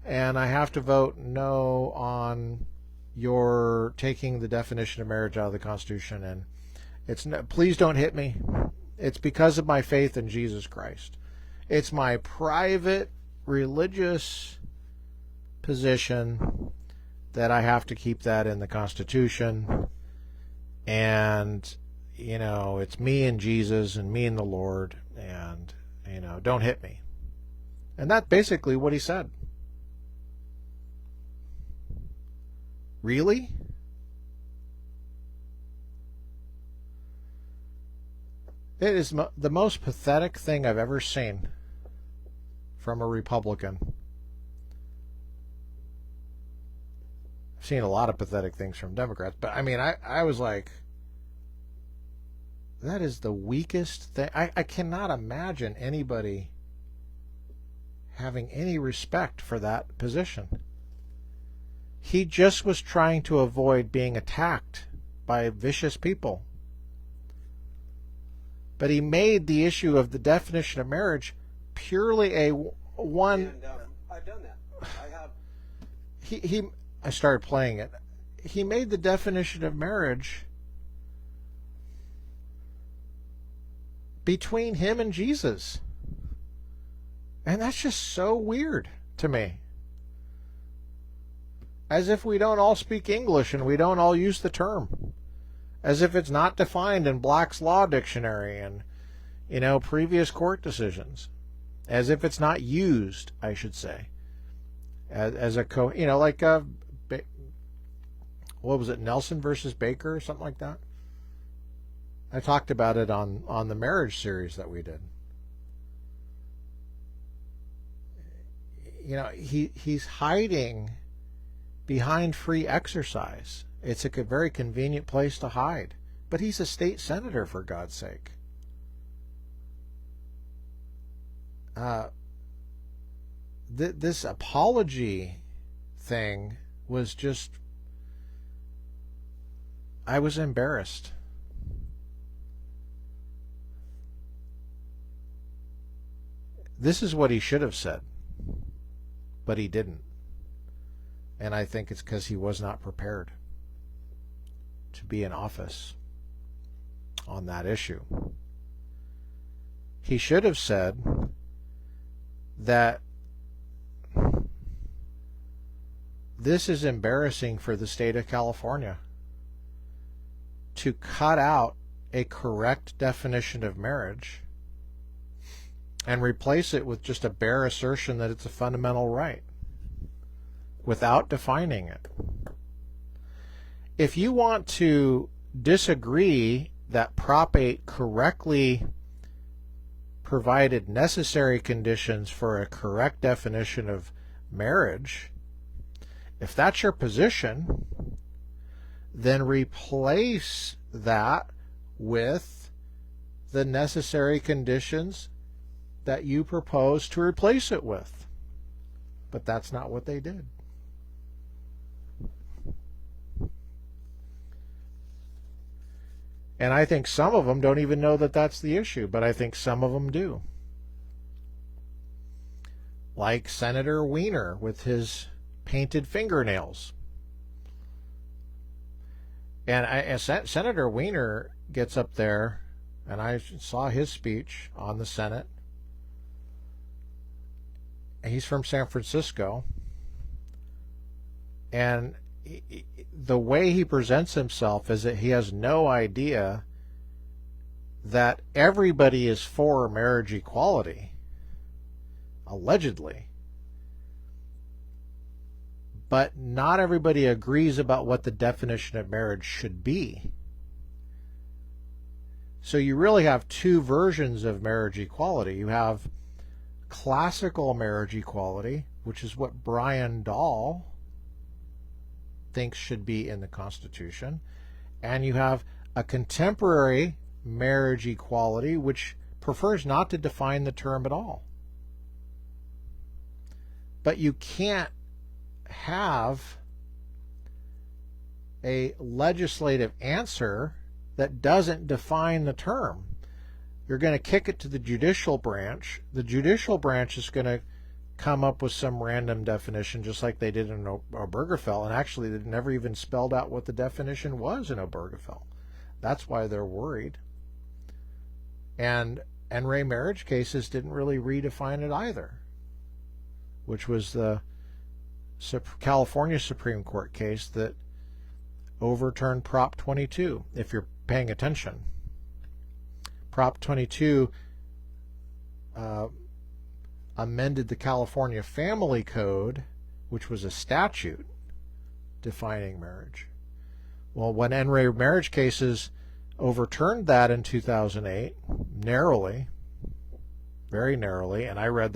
And I have to vote no on your taking the definition of marriage out of the Constitution, and please don't hit me. It's because of my faith in Jesus Christ. It's my private religious position that I have to keep that in the Constitution, and it's me and Jesus and me and the Lord, and don't hit me. And that's basically what he said. Really? It is the most pathetic thing I've ever seen from a Republican. I've seen a lot of pathetic things from Democrats, but I mean, I was like, that is the weakest thing. I cannot imagine anybody having any respect for that position. He just was trying to avoid being attacked by vicious people. But he made the issue of the definition of marriage purely a one. And I've done that. I have. I started playing it. He made the definition of marriage between him and Jesus. And that's just so weird to me. As if we don't all speak English and we don't all use the term. As if it's not defined in Black's Law Dictionary and, previous court decisions. As if it's not used, I should say. As a what was it, Nelson versus Baker or something like that? I talked about it on the marriage series that we did. He's hiding behind free exercise. It's a very convenient place to hide. But he's a state senator, for God's sake. This apology thing was just... I was embarrassed. This is what he should have said. But he didn't. And I think it's because he was not prepared to be in office on that issue. He should have said that this is embarrassing for the state of California to cut out a correct definition of marriage and replace it with just a bare assertion that it's a fundamental right without defining it. If you want to disagree that Prop 8 correctly provided necessary conditions for a correct definition of marriage, if that's your position, then replace that with the necessary conditions that you propose to replace it with. But that's not what they did. And I think some of them don't even know that that's the issue, but I think some of them do. Like Senator Weiner with his painted fingernails. And Senator Weiner gets up there, and I saw his speech on the Senate. He's from San Francisco. And the way he presents himself is that he has no idea that everybody is for marriage equality, allegedly. But not everybody agrees about what the definition of marriage should be. So you really have two versions of marriage equality. You have classical marriage equality, which is what Brian Dahl thinks should be in the Constitution, and you have a contemporary marriage equality which prefers not to define the term at all. But you can't have a legislative answer that doesn't define the term. You're going to kick it to the judicial branch. The judicial branch is going to come up with some random definition, just like they did in Obergefell, and actually they never even spelled out what the definition was in Obergefell. That's why they're worried. And NRA marriage cases didn't really redefine it either, which was the California Supreme Court case that overturned Prop 22, if you're paying attention. Prop 22 amended the California Family Code, which was a statute defining marriage. Well, when NRA marriage cases overturned that in 2008, narrowly, very narrowly, and I read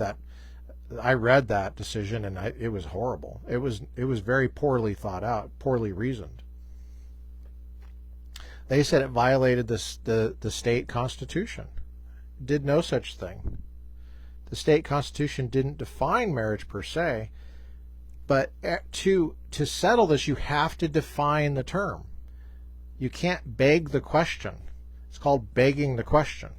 that decision, and it was horrible. It was very poorly thought out, poorly reasoned. They said it violated the state constitution. It did no such thing. The state constitution didn't define marriage per se, but to settle this, you have to define the term. You can't beg the question. It's called begging the question.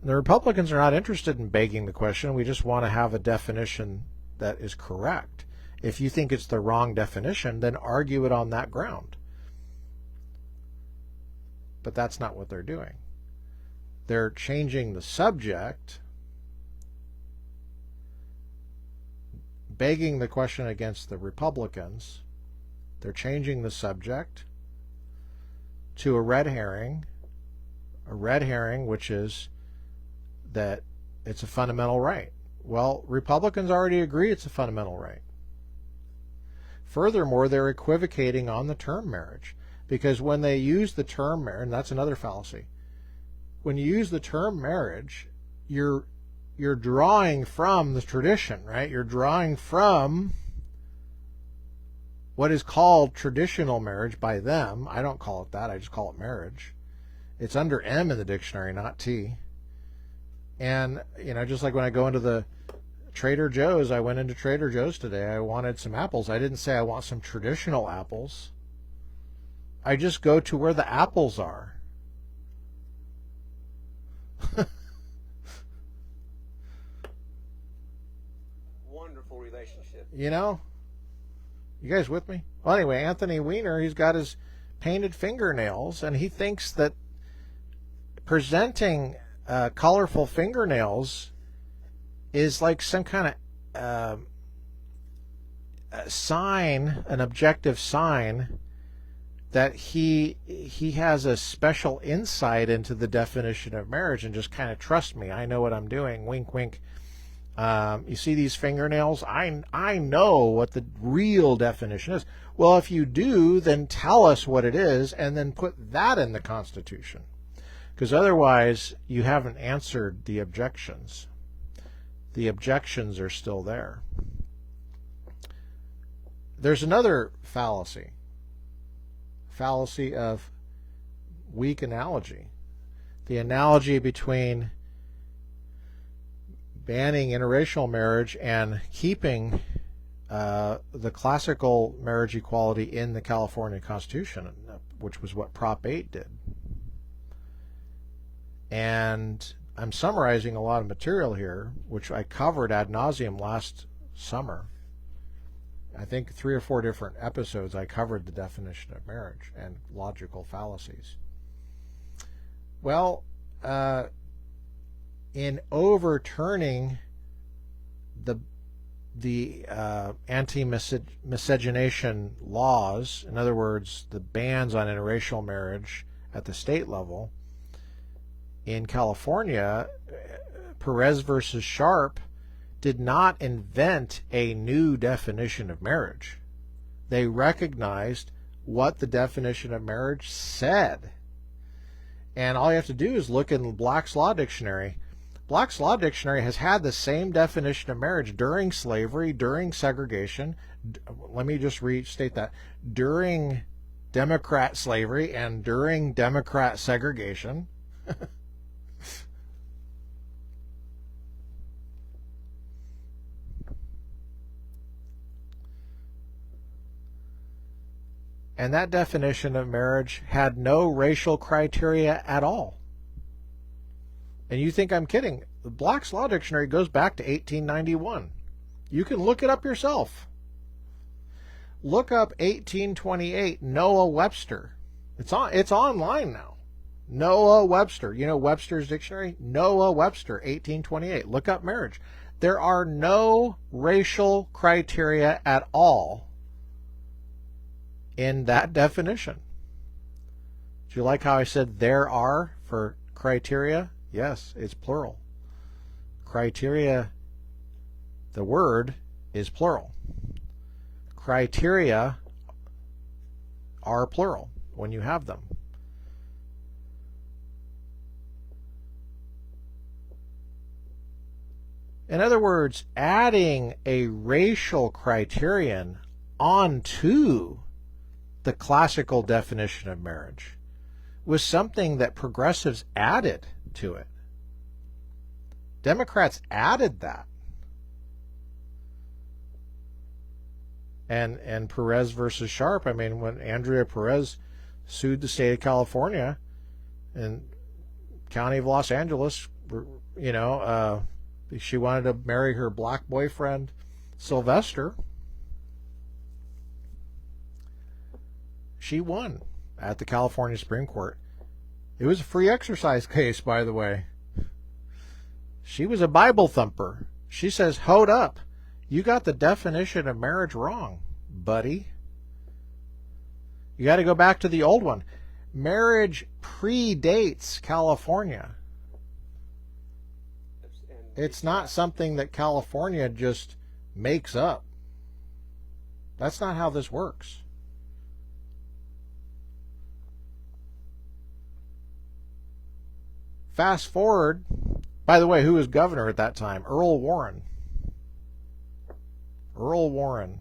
The Republicans are not interested in begging the question. We just want to have a definition that is correct. If you think it's the wrong definition, then argue it on that ground. But that's not what they're doing. They're changing the subject, begging the question against the Republicans. They're changing the subject to a red herring which is that it's a fundamental right. Well, Republicans already agree it's a fundamental right. Furthermore, they're equivocating on the term marriage, because when they use the term marriage, and that's another fallacy, when you use the term marriage, you're drawing from the tradition, right? You're drawing from what is called traditional marriage by them. I don't call it that. I just call it marriage. It's under M in the dictionary, not T. And, just like when I go into the Trader Joe's, I went into Trader Joe's today. I wanted some apples. I didn't say I want some traditional apples. I just go to where the apples are. Wonderful relationship. You guys with me? Well, anyway, Anthony Weiner, he's got his painted fingernails, and he thinks that presenting colorful fingernails is like some kind of sign, an objective sign that he has a special insight into the definition of marriage and just kind of trust me, I know what I'm doing, wink wink. You see these fingernails? I know what the real definition is. Well, if you do, then tell us what it is and then put that in the Constitution. Because otherwise, you haven't answered the objections. The objections are still there. There's another fallacy. Fallacy of weak analogy. The analogy between banning interracial marriage and keeping the classical marriage equality in the California Constitution, which was what Prop 8 did. And I'm summarizing a lot of material here, which I covered ad nauseum last summer. I think 3 or 4 different episodes I covered the definition of marriage and logical fallacies. Well, in overturning the anti-miscegenation laws, in other words, the bans on interracial marriage at the state level, in California, Perez versus Sharp did not invent a new definition of marriage. They recognized what the definition of marriage said. And all you have to do is look in Black's Law Dictionary. Black's Law Dictionary has had the same definition of marriage during slavery, during segregation. Let me just restate that. During Democrat slavery and during Democrat segregation. And that definition of marriage had no racial criteria at all. And you think I'm kidding. The Black's Law Dictionary goes back to 1891. You can look it up yourself. Look up 1828 Noah Webster. It's online now. Noah Webster. You know Webster's dictionary? Noah Webster, 1828. Look up marriage. There are no racial criteria at all in that definition. Do you like how I said there are for criteria? Yes, it's plural. Criteria, the word is plural. Criteria are plural when you have them. In other words, adding a racial criterion onto the classical definition of marriage was something that progressives added to it. Democrats added that. And Perez versus Sharp, I mean, when Andrea Perez sued the state of California and County of Los Angeles, you know, she wanted to marry her black boyfriend, Sylvester. She won at the California Supreme Court. It was a free exercise case, by the way. She was a Bible thumper. She says, hold up. You got the definition of marriage wrong, buddy. You got to go back to the old one. Marriage predates California. It's not something that California just makes up. That's not how this works. Fast forward, by the way, who was governor at that time? Earl Warren. Earl Warren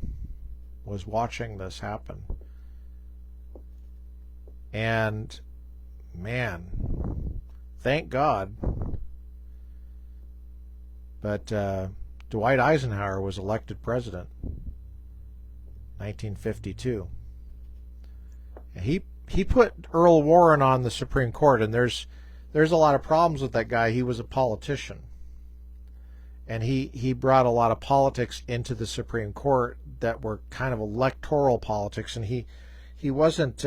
was watching this happen. And, man, thank God. But Dwight Eisenhower was elected president, 1952. He put Earl Warren on the Supreme Court, and there's a lot of problems with that guy. He was a politician, and he brought a lot of politics into the Supreme Court that were kind of electoral politics, and he wasn't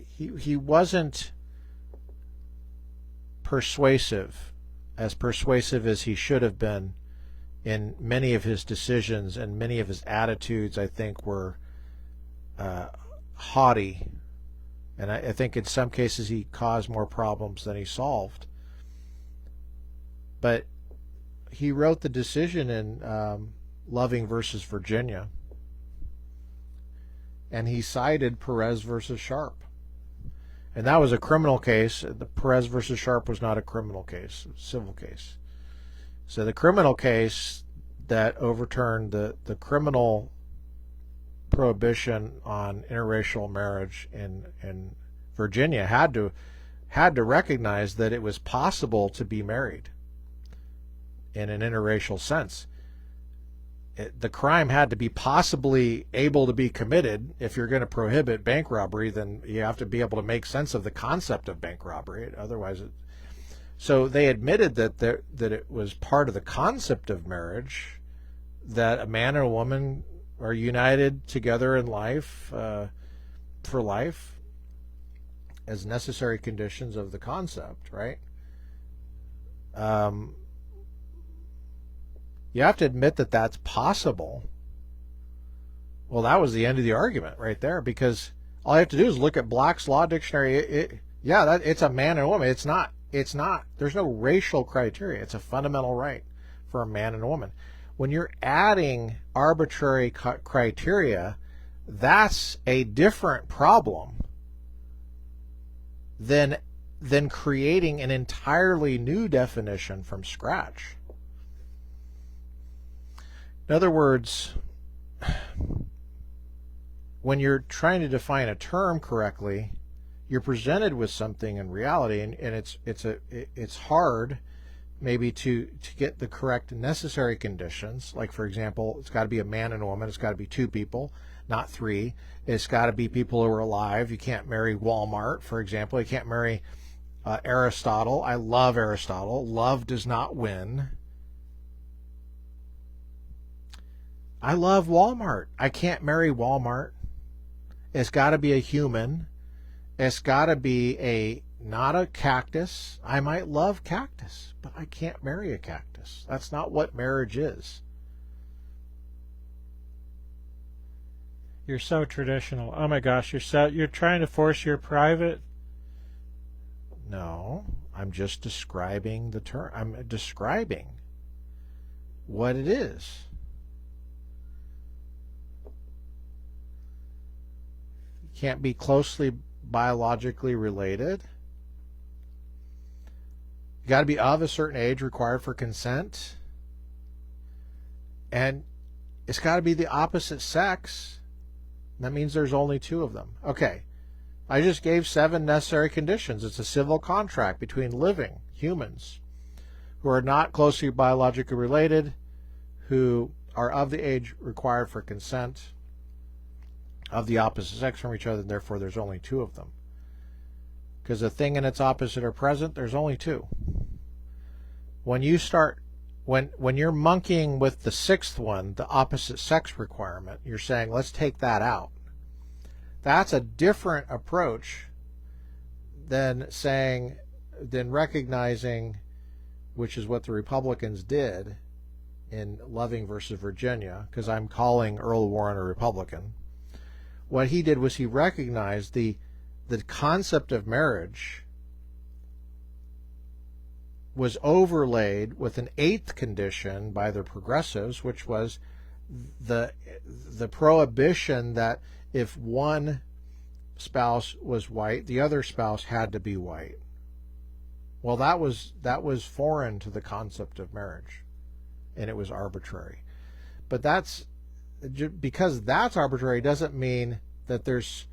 he wasn't persuasive as he should have been in many of his decisions, and many of his attitudes, I think, were haughty, and I think in some cases he caused more problems than he solved. But he wrote the decision in Loving versus Virginia, and he cited Perez versus Sharp. And that was a criminal case. The Perez versus Sharp was not a criminal case, it was a civil case. So the criminal case that overturned the criminal prohibition on interracial marriage in Virginia had to recognize that it was possible to be married in an interracial sense. The crime had to be possibly able to be committed. If you're going to prohibit bank robbery, then you have to be able to make sense of the concept of bank robbery. Otherwise, so they admitted that it was part of the concept of marriage that a man and a woman are united together in life for life as necessary conditions of the concept, right? You have to admit that that's possible. Well, that was the end of the argument right there, because all you have to do is look at Black's Law Dictionary. It's a man and a woman. It's not. There's no racial criteria. It's a fundamental right for a man and a woman. When you're adding arbitrary criteria, that's a different problem than creating an entirely new definition from scratch. In other words, when you're trying to define a term correctly, you're presented with something in reality, and it's hard maybe to get the correct necessary conditions. Like, for example, it's got to be a man and a woman. It's got to be two people, not three. It's got to be people who are alive. You can't marry Walmart, for example. You can't marry Aristotle. I love Aristotle. Love does not win. I love Walmart. I can't marry Walmart. It's got to be a human. It's got to be not a cactus. I might love cactus, but I can't marry a cactus. That's not what marriage is. You're so traditional. Oh my gosh, you're trying to force your private. No, I'm just describing the term. I'm describing what it is. Can't be closely biologically related. You got to be of a certain age required for consent. And it's got to be the opposite sex. That means there's only two of them. Okay. I just gave 7 necessary conditions. It's a civil contract between living humans who are not closely biologically related, who are of the age required for consent, of the opposite sex from each other, and therefore there's only 2 of them. Because a thing and its opposite are present, there's only 2. When you're monkeying with the 6th one, the opposite sex requirement, you're saying, let's take that out. That's a different approach than recognizing, which is what the Republicans did in Loving versus Virginia, because I'm calling Earl Warren a Republican. What he did was he recognized the concept of marriage was overlaid with an 8th condition by the progressives, which was the prohibition that if one spouse was white, the other spouse had to be white. Well, that was foreign to the concept of marriage, and it was arbitrary. But because that's arbitrary doesn't mean that there's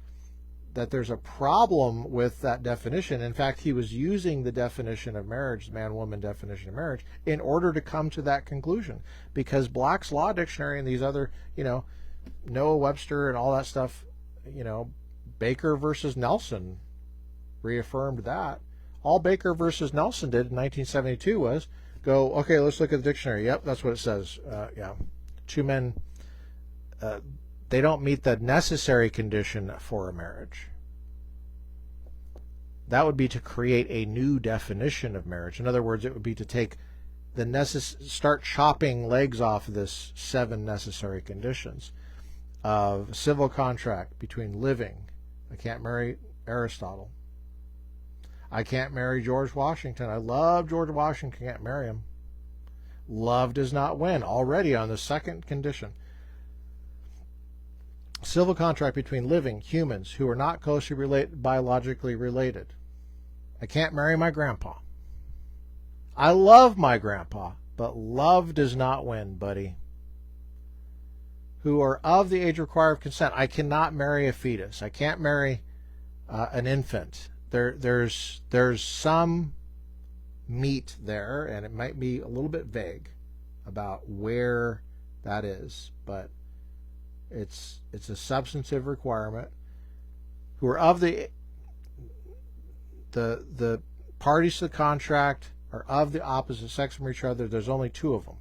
a problem with that definition. In fact, he was using the definition of marriage, the man-woman definition of marriage, in order to come to that conclusion. Because Black's Law Dictionary and these other, Noah Webster and all that stuff, Baker versus Nelson reaffirmed that. All Baker versus Nelson did in 1972 was go, okay, let's look at the dictionary. Yep, that's what it says. Two men, they don't meet the necessary condition for a marriage. That would be to create a new definition of marriage. In other words, it would be to take start chopping legs off of this 7 necessary conditions of civil contract between living I can't marry Aristotle. I can't marry George Washington. I love George Washington. Can't marry him. Love does not win. Already on the second condition. Civil contract between living humans who are not closely related, biologically related. I can't marry my grandpa. I love my grandpa, but love does not win, buddy. Who are of the age required of consent. I cannot marry a fetus. I can't marry an infant. There's some meat there, and it might be a little bit vague about where that is, but it's a substantive requirement. Who are of the parties to the contract are of the opposite sex from each other. There's only two of them.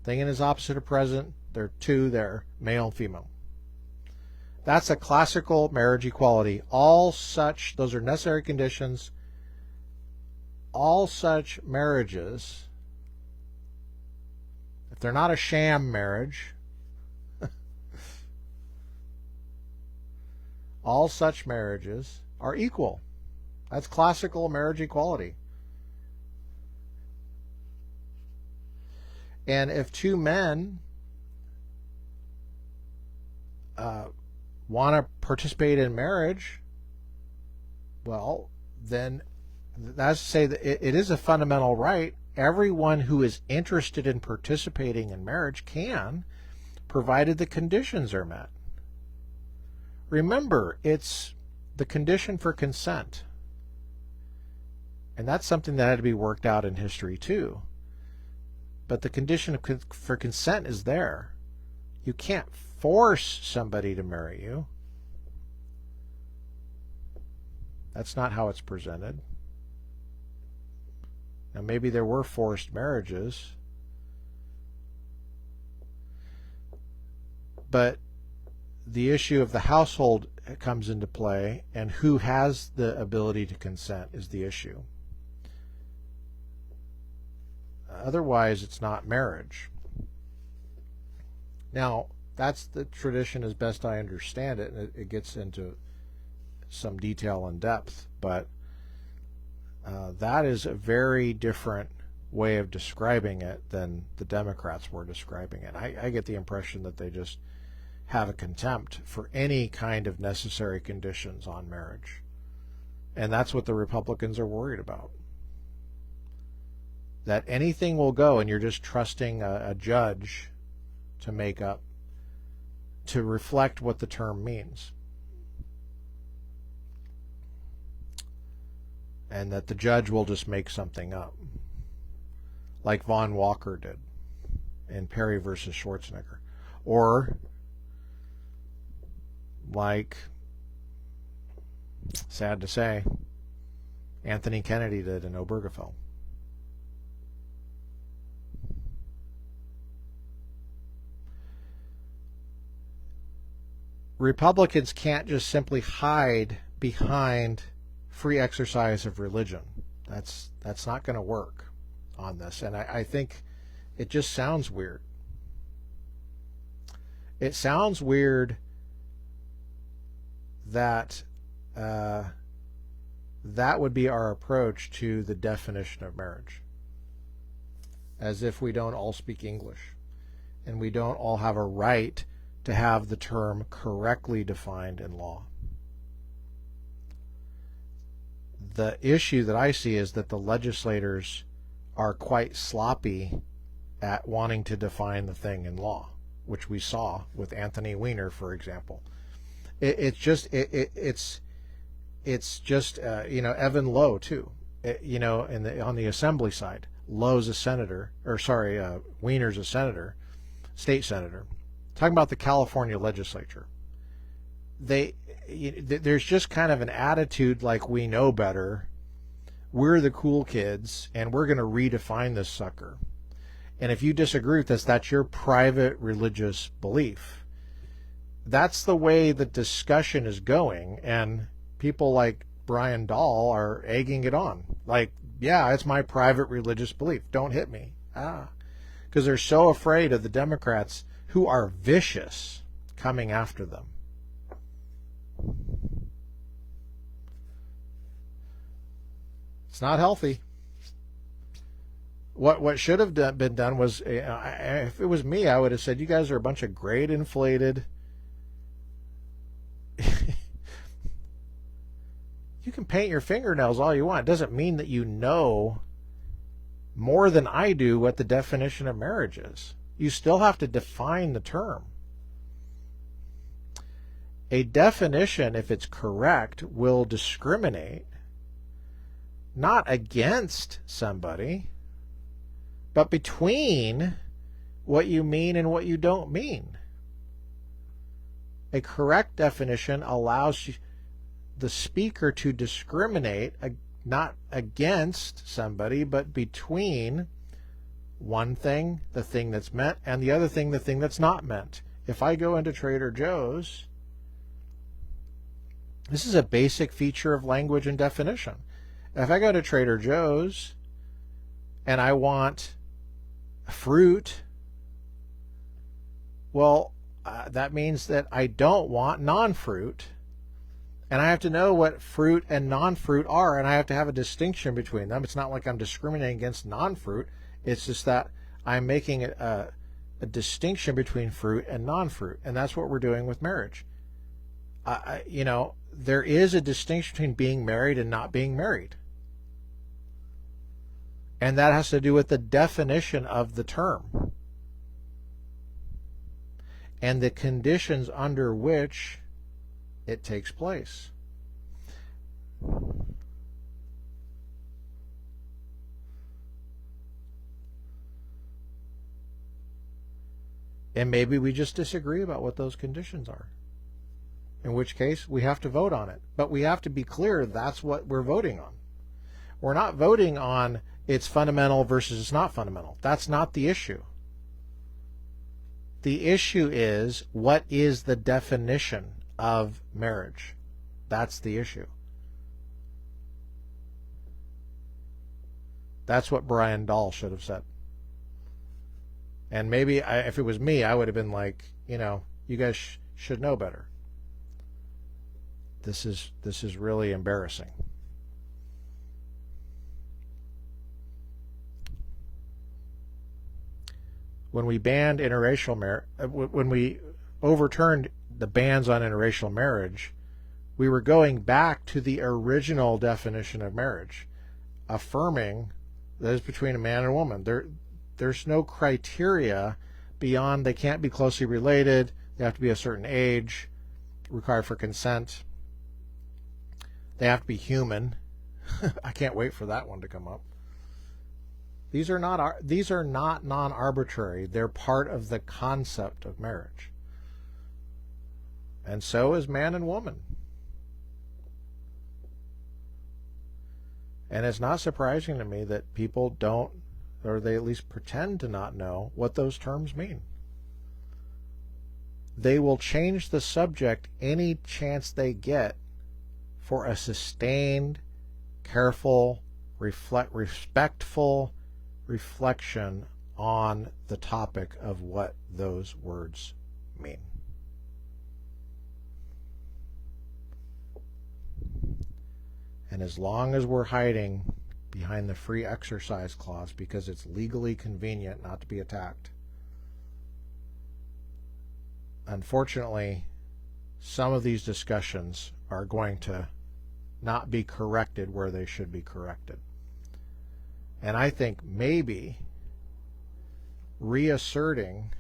Thinking is opposite of present. There are two there, male and female. That's a classical marriage equality. Those are necessary conditions. All such marriages, if they're not a sham marriage, all such marriages are equal. That's classical marriage equality. And if two men want to participate in marriage, well, then that's to say that it is a fundamental right. Everyone who is interested in participating in marriage can, provided the conditions are met. Remember, it's the condition for consent. And that's something that had to be worked out in history too. But the condition for consent is there. You can't force somebody to marry you. That's not how it's presented. Now, maybe there were forced marriages, but the issue of the household comes into play, and who has the ability to consent is the issue. Otherwise, it's not marriage. Now, that's the tradition as best I understand it, and it gets into some detail and depth, but that is a very different way of describing it than the Democrats were describing it. I get the impression that they just have a contempt for any kind of necessary conditions on marriage. And that's what the Republicans are worried about. That anything will go, and you're just trusting a judge to reflect what the term means. And that the judge will just make something up. Like Von Walker did in Perry versus Schwarzenegger. Or like, sad to say, Anthony Kennedy did in Obergefell. Republicans can't just simply hide behind free exercise of religion. That's not going to work on this. And I think it just sounds weird. It sounds weird that that would be our approach to the definition of marriage. As if we don't all speak English and we don't all have a right to have the term correctly defined in law. The issue that I see is that the legislators are quite sloppy at wanting to define the thing in law, which we saw with Anthony Weiner, for example. It's just Evan Lowe too. On the assembly side, Lowe's a senator, Weiner's a senator, state senator. Talking about the California Legislature, there's just kind of an attitude like we know better. We're the cool kids, and we're going to redefine this sucker. And if you disagree with us, that's your private religious belief. That's the way the discussion is going, and people like Brian Dahl are egging it on. Like, yeah, it's my private religious belief. Don't hit me. Because they're so afraid of the Democrats, who are vicious, coming after them. It's not healthy. What should have been done was, if it was me, I would have said, you guys are a bunch of grade inflated. You can paint your fingernails all you want. It doesn't mean that you know more than I do what the definition of marriage is. You still have to define the term. A definition, if it's correct, will discriminate not against somebody, but between what you mean and what you don't mean. A correct definition allows the speaker to discriminate not against somebody, but between one thing, the thing that's meant, and the other thing, the thing that's not meant. If I go into Trader Joe's, this is a basic feature of language and definition. If I go to Trader Joe's and I want fruit, well, that means that I don't want non-fruit. And I have to know what fruit and non-fruit are, and I have to have a distinction between them. It's not like I'm discriminating against non-fruit. It's just that I'm making a distinction between fruit and non-fruit, and that's what we're doing with marriage. There is a distinction between being married and not being married. And that has to do with the definition of the term and the conditions under which it takes place. And maybe we just disagree about what those conditions are, in which case we have to vote on it. But we have to be clear that's what we're voting on. We're not voting on it's fundamental versus it's not fundamental. That's not the issue. The issue is, what is the definition of marriage? That's the issue. That's what Brian Dahl should have said. And maybe if it was me, I would have been like, you guys should know better. This is really embarrassing. When we banned interracial marriage, when we overturned the bans on interracial marriage, we were going back to the original definition of marriage, affirming that it's between a man and a woman. There's no criteria beyond they can't be closely related, they have to be a certain age, required for consent, they have to be human. I can't wait for that one to come up. These are not non-arbitrary. They're part of the concept of marriage. And so is man and woman. And it's not surprising to me that people don't, or they at least pretend to not know what those terms mean. They will change the subject any chance they get for a sustained, careful, respectful reflection on the topic of what those words mean. And as long as we're hiding behind the free exercise clause because it's legally convenient not to be attacked, unfortunately, some of these discussions are going to not be corrected where they should be corrected. And I think maybe reasserting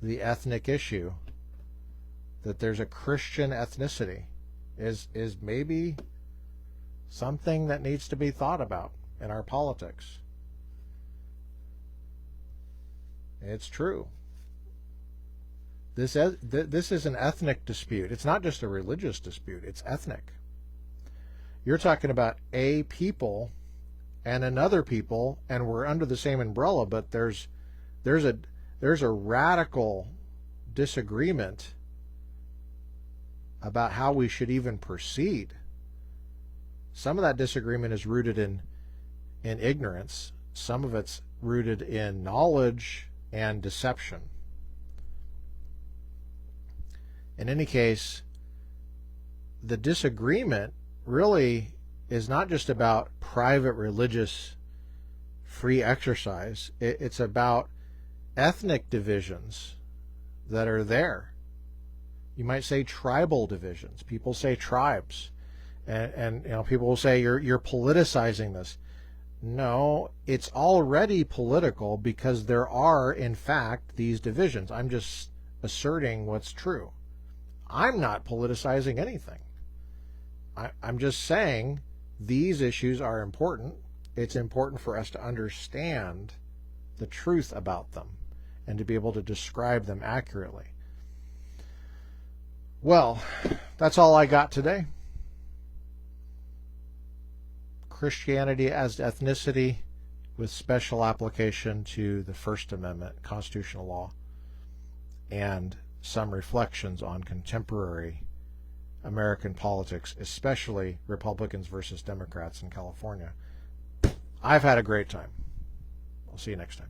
the ethnic issue, that there's a Christian ethnicity, is maybe something that needs to be thought about in our politics. It's true. This is an ethnic dispute. It's not just a religious dispute. It's ethnic. You're talking about a people and another people, and we're under the same umbrella, but there's a radical disagreement about how we should even proceed. Some of that disagreement is rooted in ignorance. Some of it's rooted in knowledge and deception. In any case, the disagreement really is not just about private religious free exercise. It's about ethnic divisions that are there. You might say tribal divisions. People say tribes, and people will say you're politicizing this. No, it's already political because there are in fact these divisions. I'm just asserting what's true. I'm not politicizing anything. I'm just saying these issues are important. It's important for us to understand the truth about them and to be able to describe them accurately. Well, that's all I got today. Christianity as ethnicity with special application to the First Amendment constitutional law, and some reflections on contemporary American politics, especially Republicans versus Democrats in California. I've had a great time. I'll see you next time.